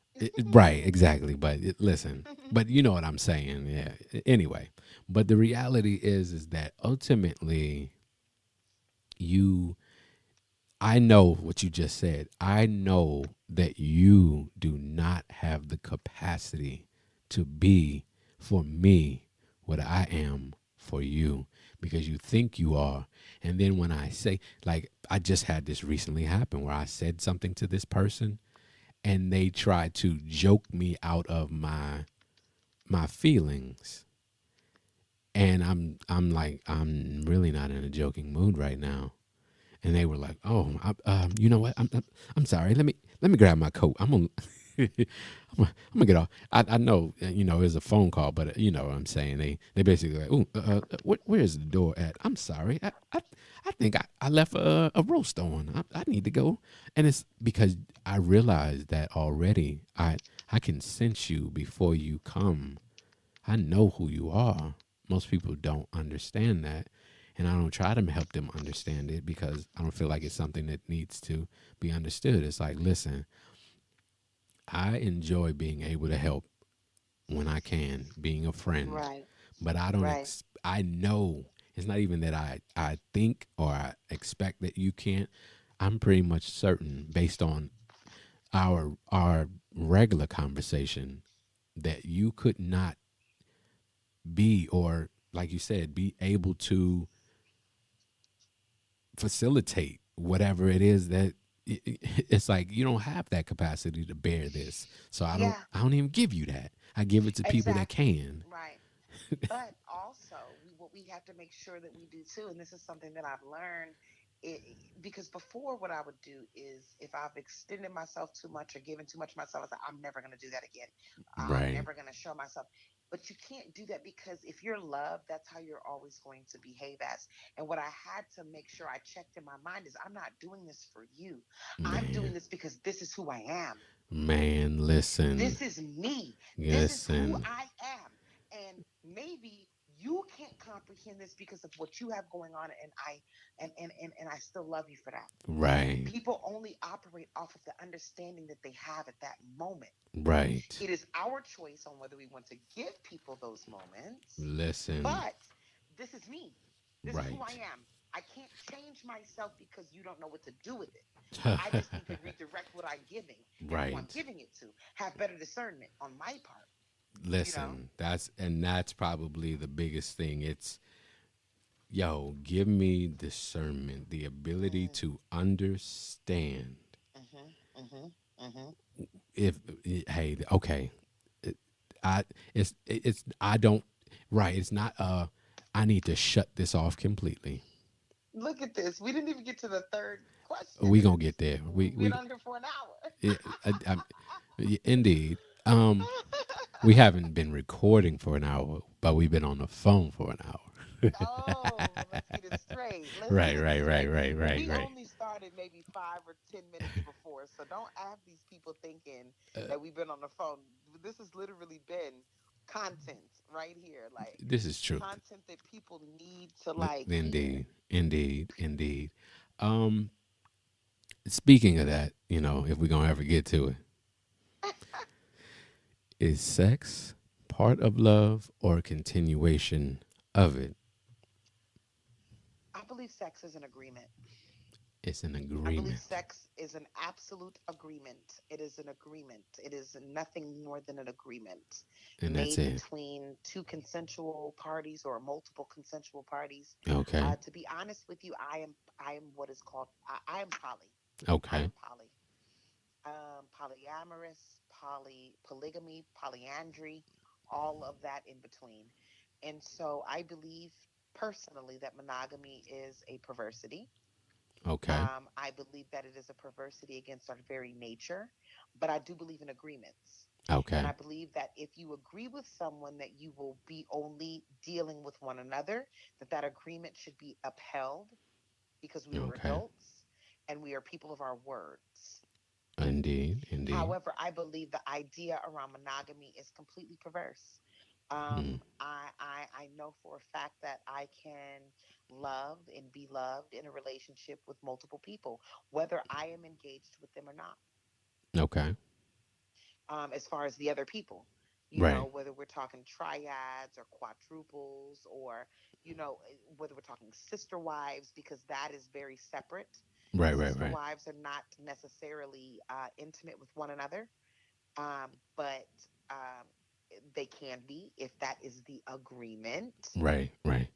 right, exactly. But listen, but you know what I'm saying. Yeah. Anyway, but the reality is that ultimately you I know what you just said. I know that you do not have the capacity to be for me what I am for you because you think you are. And then when I say, like, I just had this recently happen where I said something to this person and they tried to joke me out of my feelings. And I'm like, I'm really not in a joking mood right now. And they were like, "Oh, you know what? I'm sorry. Let me grab my coat. I'm gonna I'm gonna get off. I know it was a phone call, but you know what I'm saying. They basically like, oh, where's the door at? I'm sorry. I think I left a roast on. I need to go. And it's because I realized that already. I can sense you before you come. I know who you are. Most people don't understand that. And I don't try to help them understand it because I don't feel like it's something that needs to be understood. It's like, listen, I enjoy being able to help when I can, being a friend, Right. but I don't, Right. I know it's not even that I think or I expect that you can't. I'm pretty much certain based on our regular conversation that you could not be, or like you said, be able to facilitate whatever it is that it's like you don't have that capacity to bear this. So Yeah. I don't even give you that. I give it to people that Exactly. can. Right. But also, what we have to make sure that we do too, and this is something that I've learned, it, because before what I would do is if I've extended myself too much or given too much of myself, I was like, I'm never going to do that again. I'm Right. never going to show myself. But you can't do that because if you're loved, that's how you're always going to behave as. And what I had to make sure I checked in my mind is I'm not doing this for you. I'm doing Man. this because this is who I am. Man, listen. This is me. This is who Listen. I am. And maybe you can't comprehend this because of what you have going on, and I still love you for that. Right. People only operate off of the understanding that they have at that moment. Right. It is our choice on whether we want to give people those moments, Listen. but this is me. This is who I Right. am. I can't change myself because you don't know what to do with it. I just need to redirect what I'm giving and who I'm Right. giving it to. Have better discernment on my part, you know? Listen, that's probably the biggest thing. It's, yo, give me discernment, the ability Mm, to understand mhm, mhm, mhm. if hey, okay, I it's I don't, right, it's not I need to shut this off completely. Look at this. We didn't even get to the third question, We and gonna it's get there. we've been on here for an hour. I, indeed. We haven't been recording for an hour, but we've been on the phone for an hour. Oh, well, let's get it straight. Let's Right, get it right, right, straight. right, right, We right. only started maybe 5 or 10 minutes before, so don't have these people thinking that we've been on the phone. This has literally been content right here, like This is truth. content that people need to like hear. Indeed, indeed, indeed. Um, Speaking of that, if we're gonna ever get to it, is sex part of love or a continuation of it? I believe sex is an agreement. It's an I believe agreement, sex is an absolute agreement. It is an agreement. It is nothing more than an agreement and that's made it. between two consensual parties or multiple consensual parties. Okay, To be honest with you, I am what is called I am poly. I okay, am poly. Polyamorous, polygamy, polyandry, all of that in between. And so I believe personally that monogamy is a perversity. okay, I believe that it is a perversity against our very nature, but I do believe in agreements. And okay, I believe that if you agree with someone that you will be only dealing with one another, that that agreement should be upheld because we are okay. adults and we are people of our words. Indeed, indeed. However, I believe the idea around monogamy is completely perverse. Hmm. I know for a fact that I can love and be loved in a relationship with multiple people, whether I am engaged with them or not. Okay. As far as the other people, Right. whether we're talking triads or quadruples, or whether we're talking sister wives, because that is very separate. Right. Right. Sister Right. wives are not necessarily intimate with one another, but um, they can be if that is the agreement. Right. Right.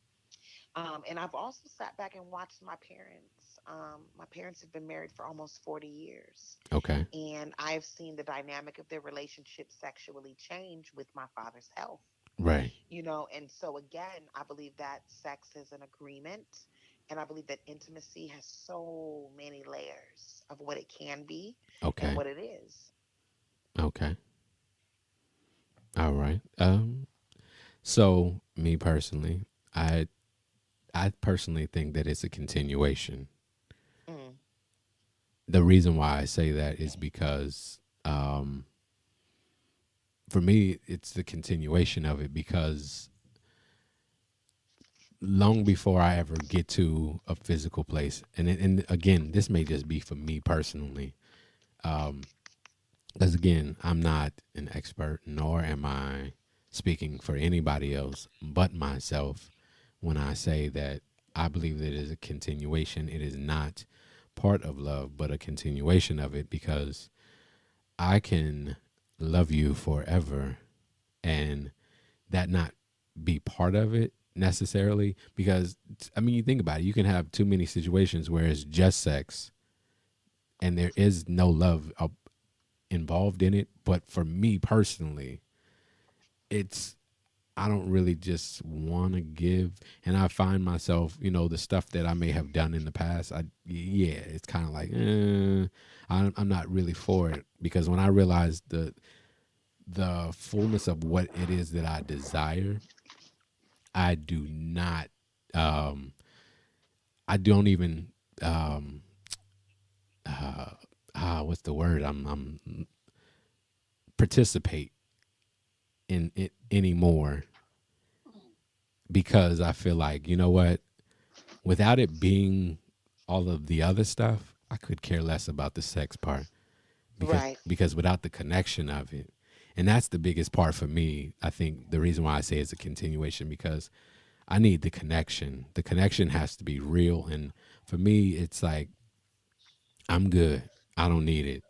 And I've also sat back and watched my parents. My parents have been married for almost 40 years. Okay. And I've seen the dynamic of their relationship sexually change with my father's health. Right. And so again, I believe that sex is an agreement. And I believe that intimacy has so many layers of what it can be and Okay. what it is. Okay. All right. So me personally, I I personally think that it's a continuation. Mm, The reason why I say that is because for me it's the continuation of it because long before I ever get to a physical place, and again, this may just be for me personally, because again, I'm not an expert, nor am I speaking for anybody else but myself when I say that I believe that it is a continuation. It is not part of love, but a continuation of it because I can love you forever and that not be part of it necessarily because I mean you think about it, you can have too many situations where it's just sex and there is no love involved in it, but for me personally it's I don't really just want to give, and I find myself, the stuff that I may have done in the past. Yeah, it's kind of like, I'm not really for it because when I realized the fullness of what it is that I desire, I do not, um, I don't even, um, what's the word? I'm participate in it anymore because I feel like, you know what? Without it being all of the other stuff, I could care less about the sex part right, because without the connection of it, and that's the biggest part for me. I think the reason why I say it's a continuation because I need the connection. The connection has to be real, and for me, it's like I'm good. I don't need it.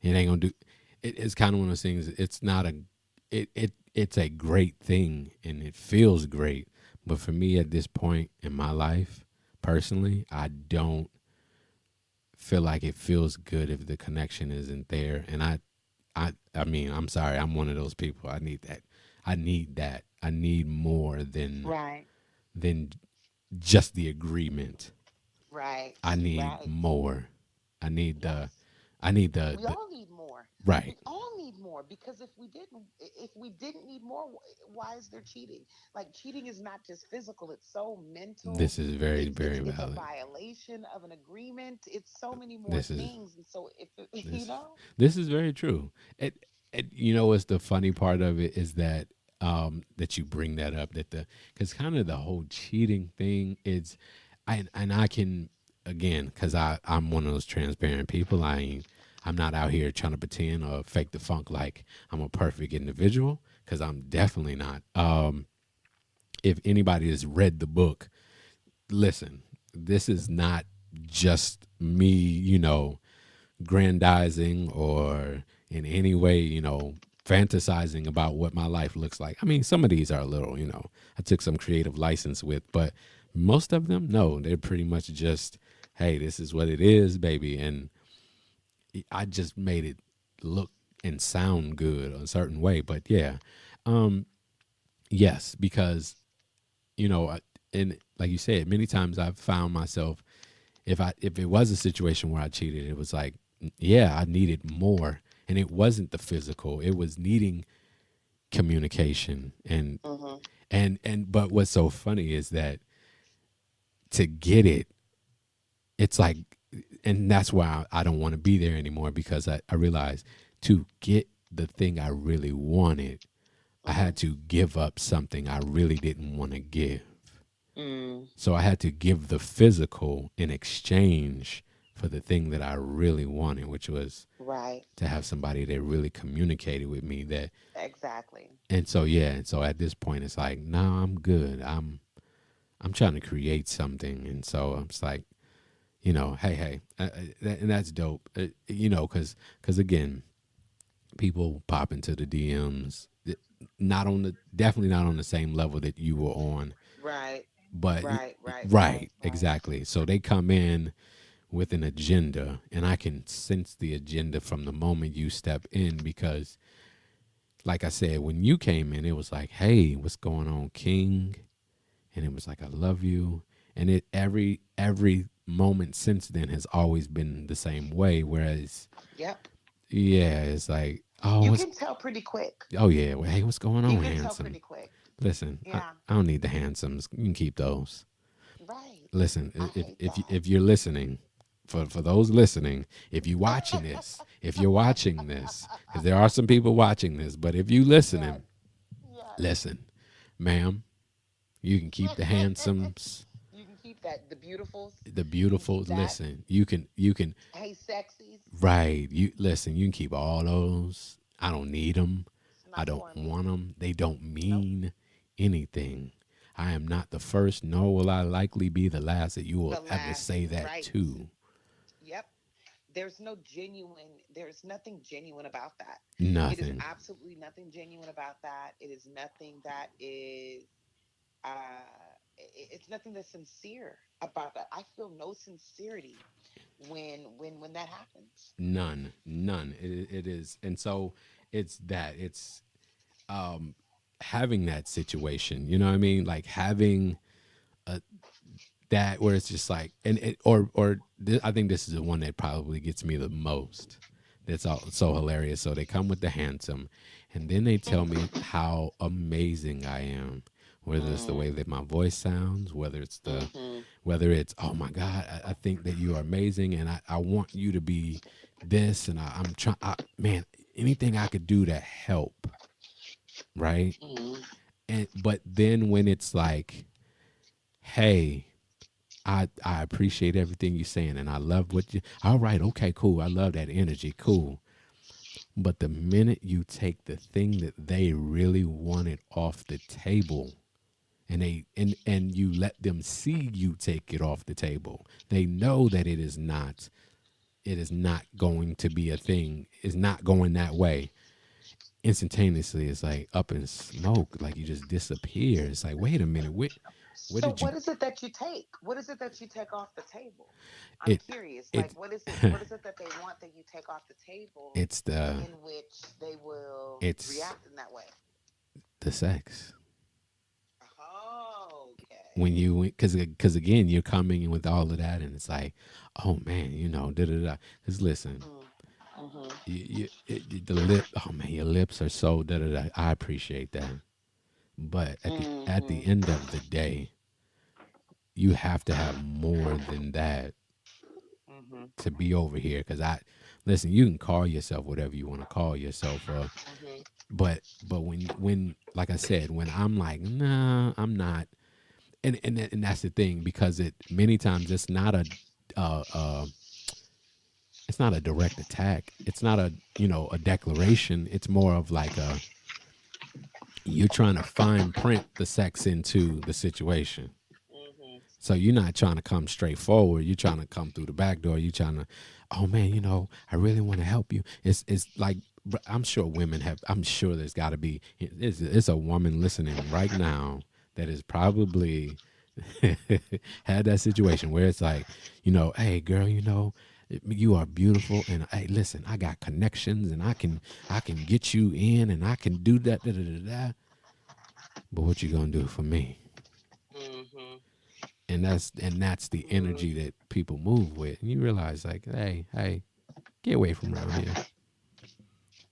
It ain't gonna do. It's kind of one of those things. It's not a. It's a great thing and it feels great, but for me at this point in my life, personally, I don't feel like it feels good if the connection isn't there. And I mean, I'm sorry, I'm one of those people. I need that. I need that. I need more right, than just the agreement. right, I need right. more. I need the. Yes. I need We the all need more. right. We all need more because if we didn't need more, why is there cheating? Like cheating is not just physical; it's so mental. This is very It's very it's it's a valid. violation of an agreement. It's so many more This is things, and so if it, this this is very true. What's the funny part of it is that that you bring that up that the because kind of the whole cheating thing is, I can again because I'm one of those transparent people. I'm not out here trying to pretend or fake the funk like I'm a perfect individual because I'm definitely not. If anybody has read the book, listen, this is not just me, grandizing or in any way, fantasizing about what my life looks like. I mean, some of these are a little, I took some creative license with, but most of them, no, they're pretty much just, hey, this is what it is, baby. And I just made it look and sound good a certain way. But yeah, yes, because, you know, and like you said, many times I've found myself if it was a situation where I cheated, it was like, yeah, I needed more, and it wasn't the physical; it was needing communication, hmm but what's so funny is that to get it, it's like, and that's why I don't want to be there anymore because I realized to get the thing I really wanted, I had hmm to give up something I really didn't want to give. mm, So I had to give the physical in exchange for the thing that I really wanted, which was right, to have somebody that really communicated with me that exactly, and so yeah, and so at this point it's like, no, I'm good. I'm trying to create something and so I'm just like, hey, and that's dope. Cuz again, people pop into the DMs not on the definitely not on the same level that you were on, right, but right, right, exactly. So they come in with an agenda, and I can sense the agenda from the moment you step in because, like I said, when you came in, it was like, "Hey, what's going on, King?" And it was like, "I love you," and it every moment since then has always been the same way. Whereas, yep. yeah, it's like, "Oh, You what's can tell pretty quick. oh yeah, well, hey, what's going You on, can tell handsome?" pretty quick. Listen, Yeah, I don't need the handsomes. You can keep those. right. Listen, I hate that. if you're listening, for those listening, if you watching this, if you're watching this, because there are some people watching this, but if you Yes, listening, yes. listen, ma'am, you can keep the handsomes, You can keep that. The beautifuls. the You can beautiful. keep that. Listen, you can Hey, sexies. right. You listen. You can keep all those. I don't need them. It's I not don't for me. want them. They don't Nope. mean anything. I am not the first, nor will I likely be the last that you will The ever last. say that Right. to. Yep. There's no genuine, there's nothing genuine about that. It is Nothing. absolutely nothing genuine about that. It is nothing that is, it's nothing that's sincere about that. I feel no sincerity when that happens. None. None. It is. And so it's that. It's um having that situation. You know what I mean? Like having a that where it's just like and it, or I think this is the one that probably gets me the most. That's all so hilarious. So they come with the handsome, and then they tell me how amazing I am. Whether it's the way Mm, that my voice sounds, mm-hmm. whether it's oh my god, I think that you are amazing, and I want you to be this, and I'm trying. Man, anything I could do to help, right? Mm, And but then when it's like, hey, I appreciate everything you're saying, and I love what you. All right, okay, cool. I love that energy, cool. But the minute you take the thing that they really wanted off the table, and you let them see you take it off the table, they know that it is not going to be a thing. It's not going that way. Instantaneously, it's like up in smoke, like you just disappear. It's like, wait a minute, where so did you what is it that you take? What is it that you take off the table? I'm it curious. Like, it what is it that they want that you take off the table it's the in which they will it's react in that way? the sex Oh, when okay. you because again you're coming in with all of that and it's like oh man da da da because listen Mm, mm-hmm, the lip oh man your lips are so da da da I appreciate that but at the mm-hmm, end of the day you have to have more than that mm-hmm, to be over here because I listen you can call yourself whatever you want to call yourself mm-hmm, but when like I said when I'm like nah I'm not and that's the thing because it many times uh, uh, it's not a direct attack. It's not a a declaration. It's more of like a you're trying to fine print the sex into the situation. mm-hmm. So you're not trying to come straight forward. You're trying to come through the back door. You're trying to, oh man, I really want to help you. It's like I'm sure women have. I'm sure there's got to be. It's a woman listening right now that is probably had that situation where it's like, hey girl, you are beautiful, and hey, listen, I got connections, and I can get you in, and I can do that, da da da da. But what you gonna do for me? Mm-hmm. And that's the energy Mm. that people move with, and you realize like, hey, get away from around here,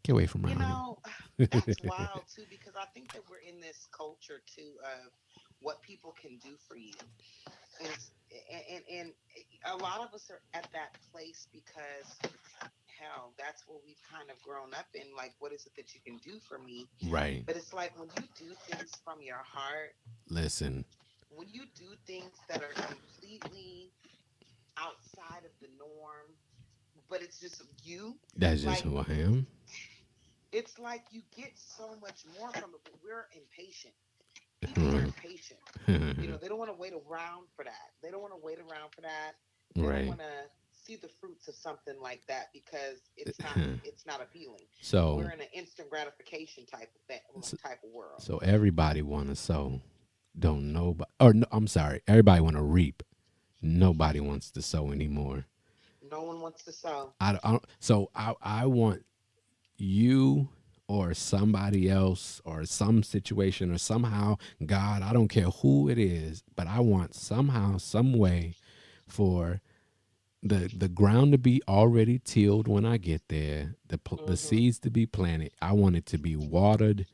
get away from You around know, here. that's wild too because I think that we're in this culture too of what people can do for you. And, and a lot of us are at that place because hell, that's what we've kind of grown up in. Like, what is it that you can do for me? Right. But it's like when you do things from your heart, Listen, when you do things that are completely outside of the norm, but it's just you, that's just like who I am. it's like you get so much more from it. But we're impatient. People are impatient. You know, they don't want to wait around for that. They don't want to wait around for that. They don't Right. want to see the fruits of something like that because it's not appealing. We're so in an instant gratification type of thing, so type of world. so everybody want to sew. don't nobody, or no, I'm sorry, everybody want to reap. Nobody wants to sow anymore. No one wants to sow. So I want you or somebody else or some situation or somehow, God, I don't care who it is, but I want somehow, some way for the ground to be already tilled when I get there, the Mm-hmm. seeds to be planted. I want it to be watered,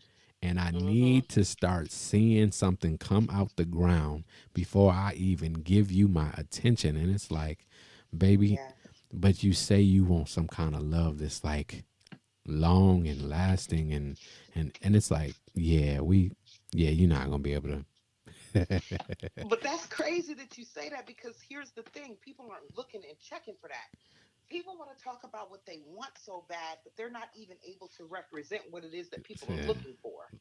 and I Mm-hmm. need to start seeing something come out the ground before I even give you my attention. And it's like, baby, Yes. but you say you want some kind of love that's like long and lasting, and it's like, yeah, you're not gonna be able to. But that's crazy that you say that because here's the thing people aren't looking and checking for that. People want to talk about what they want so bad, but they're not even able to represent what it is that people are looking for.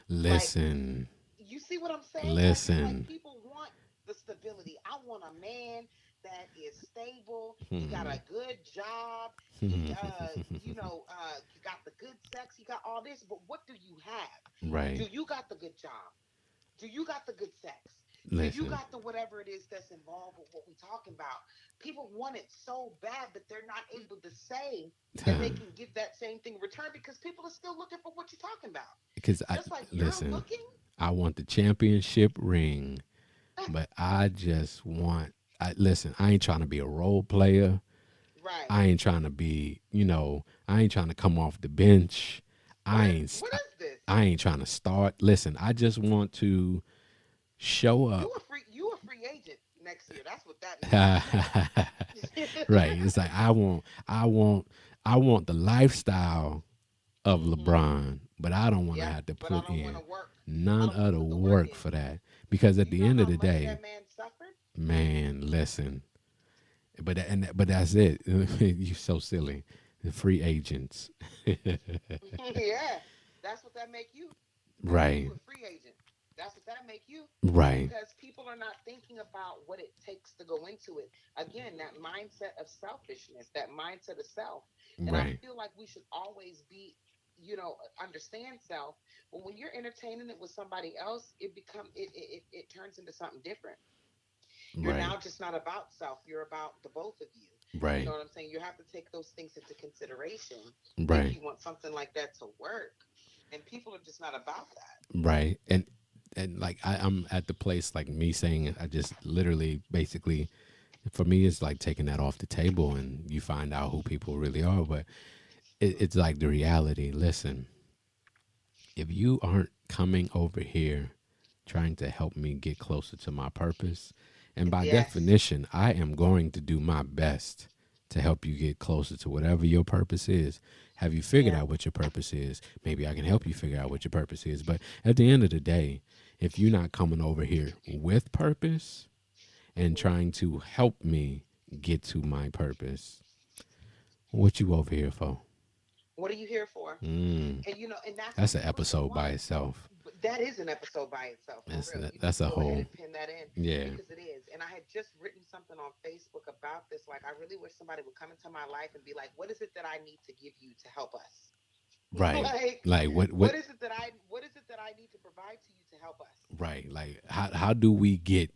Like, Listen, you see what I'm saying? Like listen. people want the stability. I want a man that is stable. He got Hmm. a good job. He got the good sex. He got all this. But what do you have? Right. Do you got the good job? Do you got the good sex? Do you Listen. got the whatever it is that's involved with what we're talking about? People want it so bad, but they're not able to say that they can give that same thing in return because people are still looking for what you're talking about. Because I Just like you're listen, looking, I want the championship ring, but I just want. I listen. I ain't trying to be a role player. right? I ain't trying to be. I ain't trying to come off the bench. What I is ain't. what is this? I ain't trying to start. Listen, I just want to show You up. a free agent next year. That's what that means. Right. It's like I want the lifestyle of Hmm. LeBron, but I don't want to Yep. have to But I put don't want in to work. I none don't want of to the put the work work in. for that. Because Do at you the know end of how the much day, that man suffered? man, listen. But that's it. You so silly. The free agents. Yeah, that's what that make you. That make Right. you a free agent. That's what that make you. Right. Because people are not thinking about what it takes to go into it. Again, that mindset of selfishness, that mindset of self. And I Right. feel like we should always be, understand self. But when you're entertaining it with somebody else, it turns into something different. You're Right. now just not about self. You're about the both of you. You know Right. what I'm saying? You have to take those things into consideration if Right. you want something like that to work. And people are just not about that. Right. And like I'm at the place like me saying it, I just literally basically for me it's like taking that off the table and you find out who people really are. But it's like the reality. Listen, if you aren't coming over here trying to help me get closer to my purpose, and by Yes. definition, I am going to do my best to help you get closer to whatever your purpose is. Have you figured Yeah. out what your purpose is? Maybe I can help you figure out what your purpose is. But at the end of the day, if you're not coming over here with purpose and Hmm. trying to help me get to my purpose, what you over here for? What are you here for? Mm, And that's what that's an people don't episode by want. itself. But that is an episode by itself, for That's real. You need that's to a go ahead whole, and pin that in yeah. because it is. And I had just written something on Facebook about this. Like, I really wish somebody would come into my life and be like, "What is it that I need to give you to help us?" Right. Like, Like what is it that I need to provide to you to help us? right. Like how do we get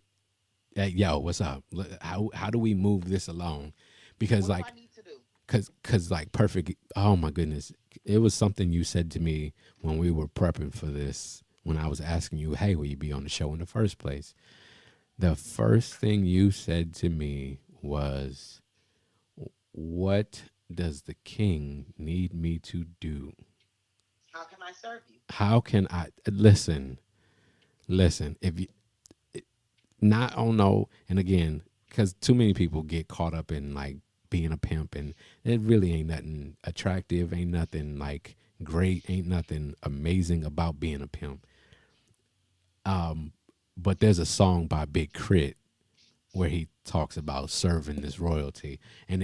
yo, what's up? How do we move this along? Because What do I like need to do? cuz like perfect, oh my goodness. It was something you said to me when we were prepping for this when I was asking you, "Hey, will you be on the show in the first place?" The first thing you said to me was, "What does the king need me to do? How can I serve you? How can I listen? Listen, if you not on no, and again, because too many people get caught up in like being a pimp, and it really ain't nothing attractive, ain't nothing like great, ain't nothing amazing about being a pimp. But there's a song by Big Crit where he talks about serving this royalty, and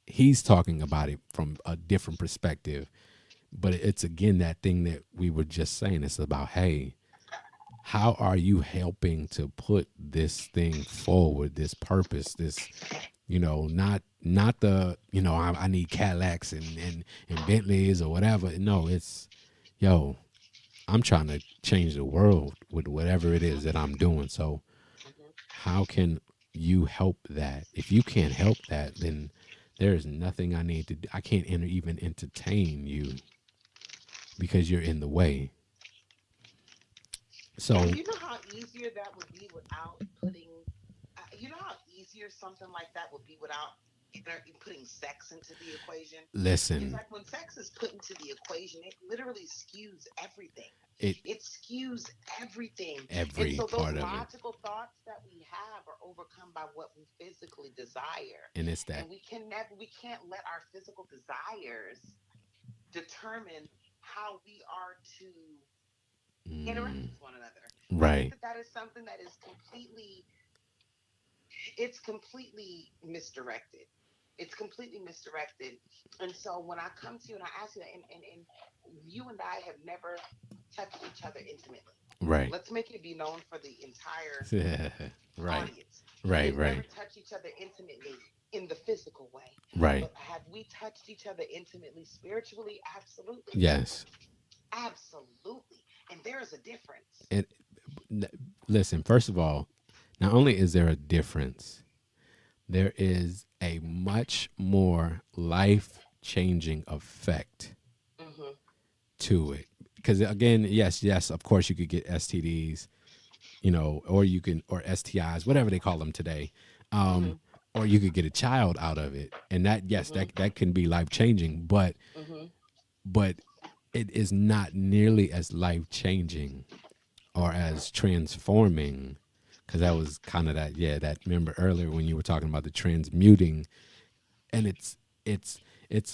he's talking about it from a different perspective. But it's again that thing that we were just saying. It's about, hey, how are you helping to put this thing forward, this purpose, this, not the, I need Cadillacs and Bentleys or whatever. No, it's, yo, I'm trying to change the world with whatever it is that I'm doing. So Hmm. how can you help that? If you can't help that, then there is nothing I need to do. I can't even entertain you because you're in the way. And So you know how easier that would be without putting, you know how easier something like that would be without putting sex into the equation? It's listen, like when sex is put into the equation, it literally skews everything. it It skews everything. And every so those part of it, logical thoughts that we have are overcome by what we physically desire. and it's that. And we can't let our physical desires determine how we are to interact Mm, with one another. I think right. that that is something that is completely misdirected. It's completely misdirected. And so when I come to you and I ask you that, and you and I have never touched each other intimately. Right. Let's make it be known for the entire Right. audience. We Right. have never Right. touched each other intimately in the physical way. Right. But have we touched each other intimately spiritually? Absolutely. Yes. Absolutely. And there is a difference. And n- listen, first of all, not only is there a difference, there is a much more life changing effect Hmm. to it. Because again, yes, of course you could get STDs, or you can, or STIs, whatever they call them today. Hmm. Um, or you could get a child out of it. And that, yes, Hmm. that can be life changing, Hmm. but it is not nearly as life changing or as transforming, because that was kind of that, yeah, that, remember earlier when you were talking about the transmuting, and it's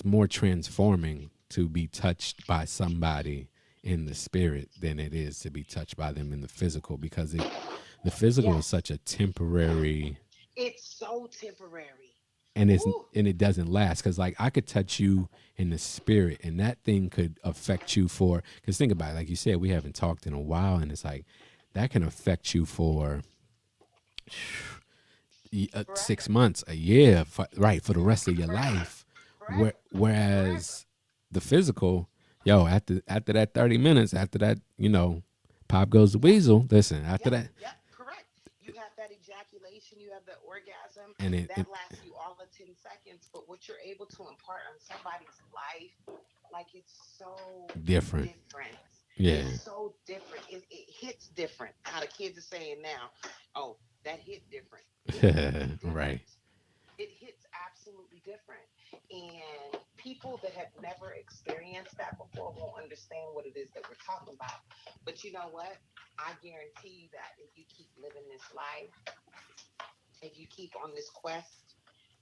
more transforming to be touched by somebody in the spirit than it is to be touched by them in the physical, because the physical is Yes. such a temporary, It's so temporary. and Ooh. it doesn't last, because like I could touch you in the spirit and that thing could affect you for, because think about it, like you said, we haven't talked in a while, and it's like that can affect you for Forever. 6 months, a year, right, for the rest of your Forever. life. Forever. Forever. Whereas the physical, yo, after that 30 minutes, after that, pop goes the Yep. weasel. Listen, after Yep. that, Yep. Correct. You have that ejaculation, you have that orgasm and that lasts you all of 10 seconds. But what you're able to impart on somebody's life, like it's so different. different. It's Yeah, so different. It hits different. How the kids are saying now, oh, that hit different. It hits right. different. It hits absolutely different. And people that have never experienced that before won't understand what it is that we're talking about. But you know what? I guarantee you that if you keep living this life, if you keep on this quest,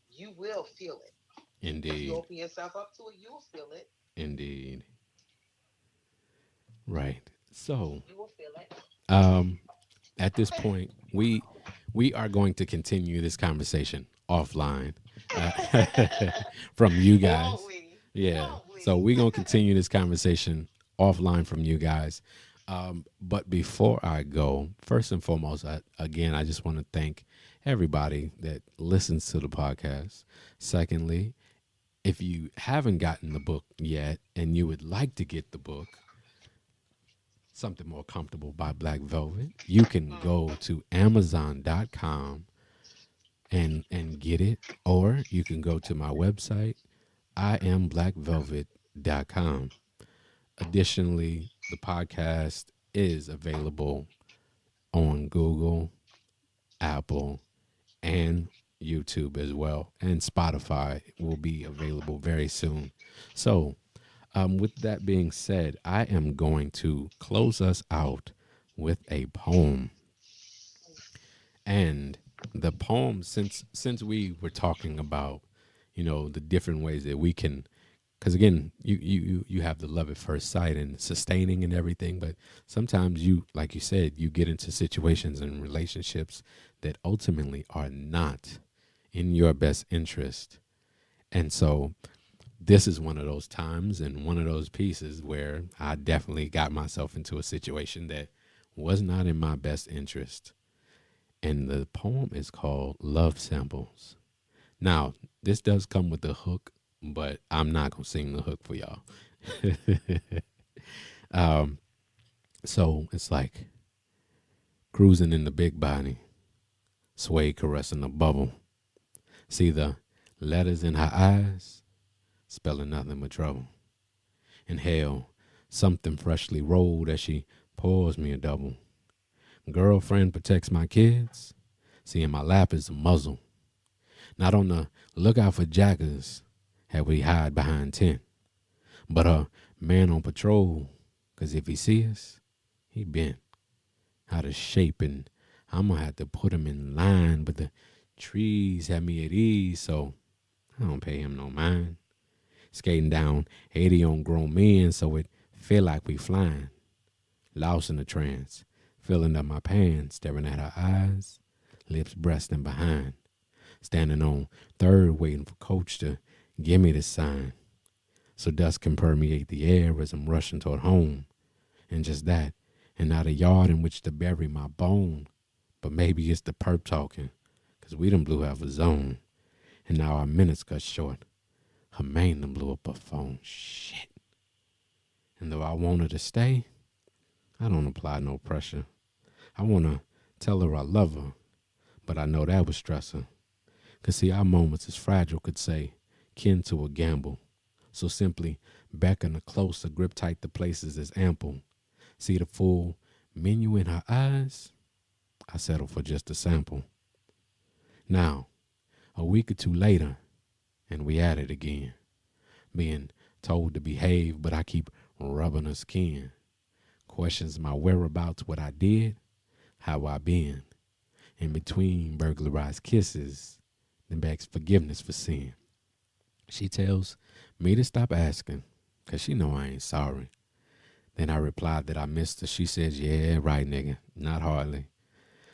you will feel it. If you Indeed, open yourself up to it, you'll feel it. indeed, right. So, You will feel it. um, at this point, we are going to continue this conversation offline, uh, from you Won't guys. we? Yeah. Won't So we? we're gonna continue this conversation offline from you guys. But before I go, first and foremost, I just want to thank everybody that listens to the podcast. Secondly, if you haven't gotten the book yet and you would like to get the book, Something More Comfortable by Black Velvet, you can Mm. go to Amazon.com and get it, or you can go to my website, IamBlackVelvet.com. Additionally, the podcast is available on Google, Apple, and YouTube as well, and Spotify will be available very soon. So, with that being said, I am going to close us out with a poem. And the poem, since we were talking about, the different ways that we can, because again, you have the love at first sight and sustaining and everything, but sometimes you, like you said, you get into situations and relationships that ultimately are not in your best interest. And so this is one of those times and one of those pieces where I definitely got myself into a situation that was not in my best interest. And the poem is called Love Samples. Now, this does come with a hook, but I'm not going to sing the hook for y'all. um, So it's like cruising in the big body, sway caressing the bubble. See the letters in her eyes, spelling nothing but trouble. Inhale, something freshly rolled as she pours me a double. Girlfriend protects my kids. See, in my lap is a muzzle. Not on the lookout for jackers, had we hide behind tent. But a man on patrol, 'cause if he see us, he bent out of shape and I'm gonna have to put him in line. But the trees have me at ease, so I don't pay him no mind. Skating down 80 on grown men, so it feel like we flying. Lost in the trance, filling up my pants, staring at her eyes, lips, breast, and behind. Standing on third, waiting for coach to give me the sign. So dust can permeate the air as I'm rushing toward home. And just that, and not a yard in which to bury my bone. But maybe it's the perp talking, 'cause we done blew half a zone. And now our minutes cut short. Her main done blew up her phone. Shit. And though I want her to stay, I don't apply no pressure. I want to tell her I love her, but I know that would stress her. 'Cause see, our moments is fragile, could say, kin to a gamble. So simply beckon her closer, grip tight the places is ample. See the full menu in her eyes? I settle for just a sample. Now, a week or two later, and we at it again. Being told to behave, but I keep rubbing her skin. Questions my whereabouts, what I did, how I been. In between burglarized kisses, then begs forgiveness for sin. She tells me to stop asking, 'cause she know I ain't sorry. Then I replied that I missed her. She says, yeah, right, nigga, not hardly.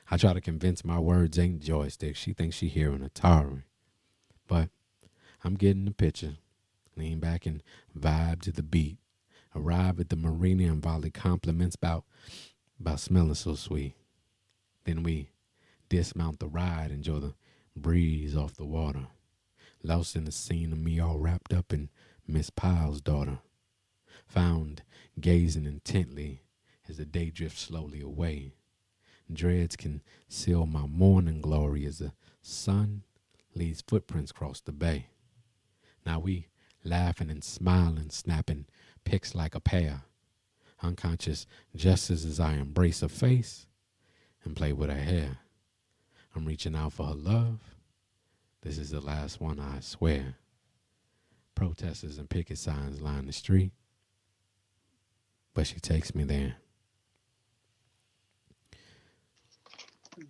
I try to convince my words ain't joystick. She thinks she hearing Atari. But I'm getting the picture. Lean back and vibe to the beat. Arrive at the marina and volley compliments about smelling so sweet. Then we dismount the ride, enjoy the breeze off the water. Lost in the scene of me all wrapped up in Miss Pyle's daughter. Found gazing intently as the day drifts slowly away. Dreads conceal my morning glory as the sun leaves footprints across the bay. Now we laughing and smiling, snapping pics like a pair. Unconscious gestures as I embrace her face and play with her hair. I'm reaching out for her love. This is the last one, I swear. Protesters and picket signs line the street, but she takes me there.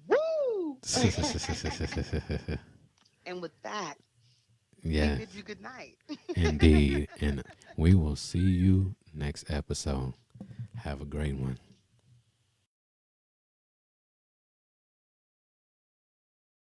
Woo! And with that, we Yes, bid you good night. indeed. And we will see you next episode. Have a great one.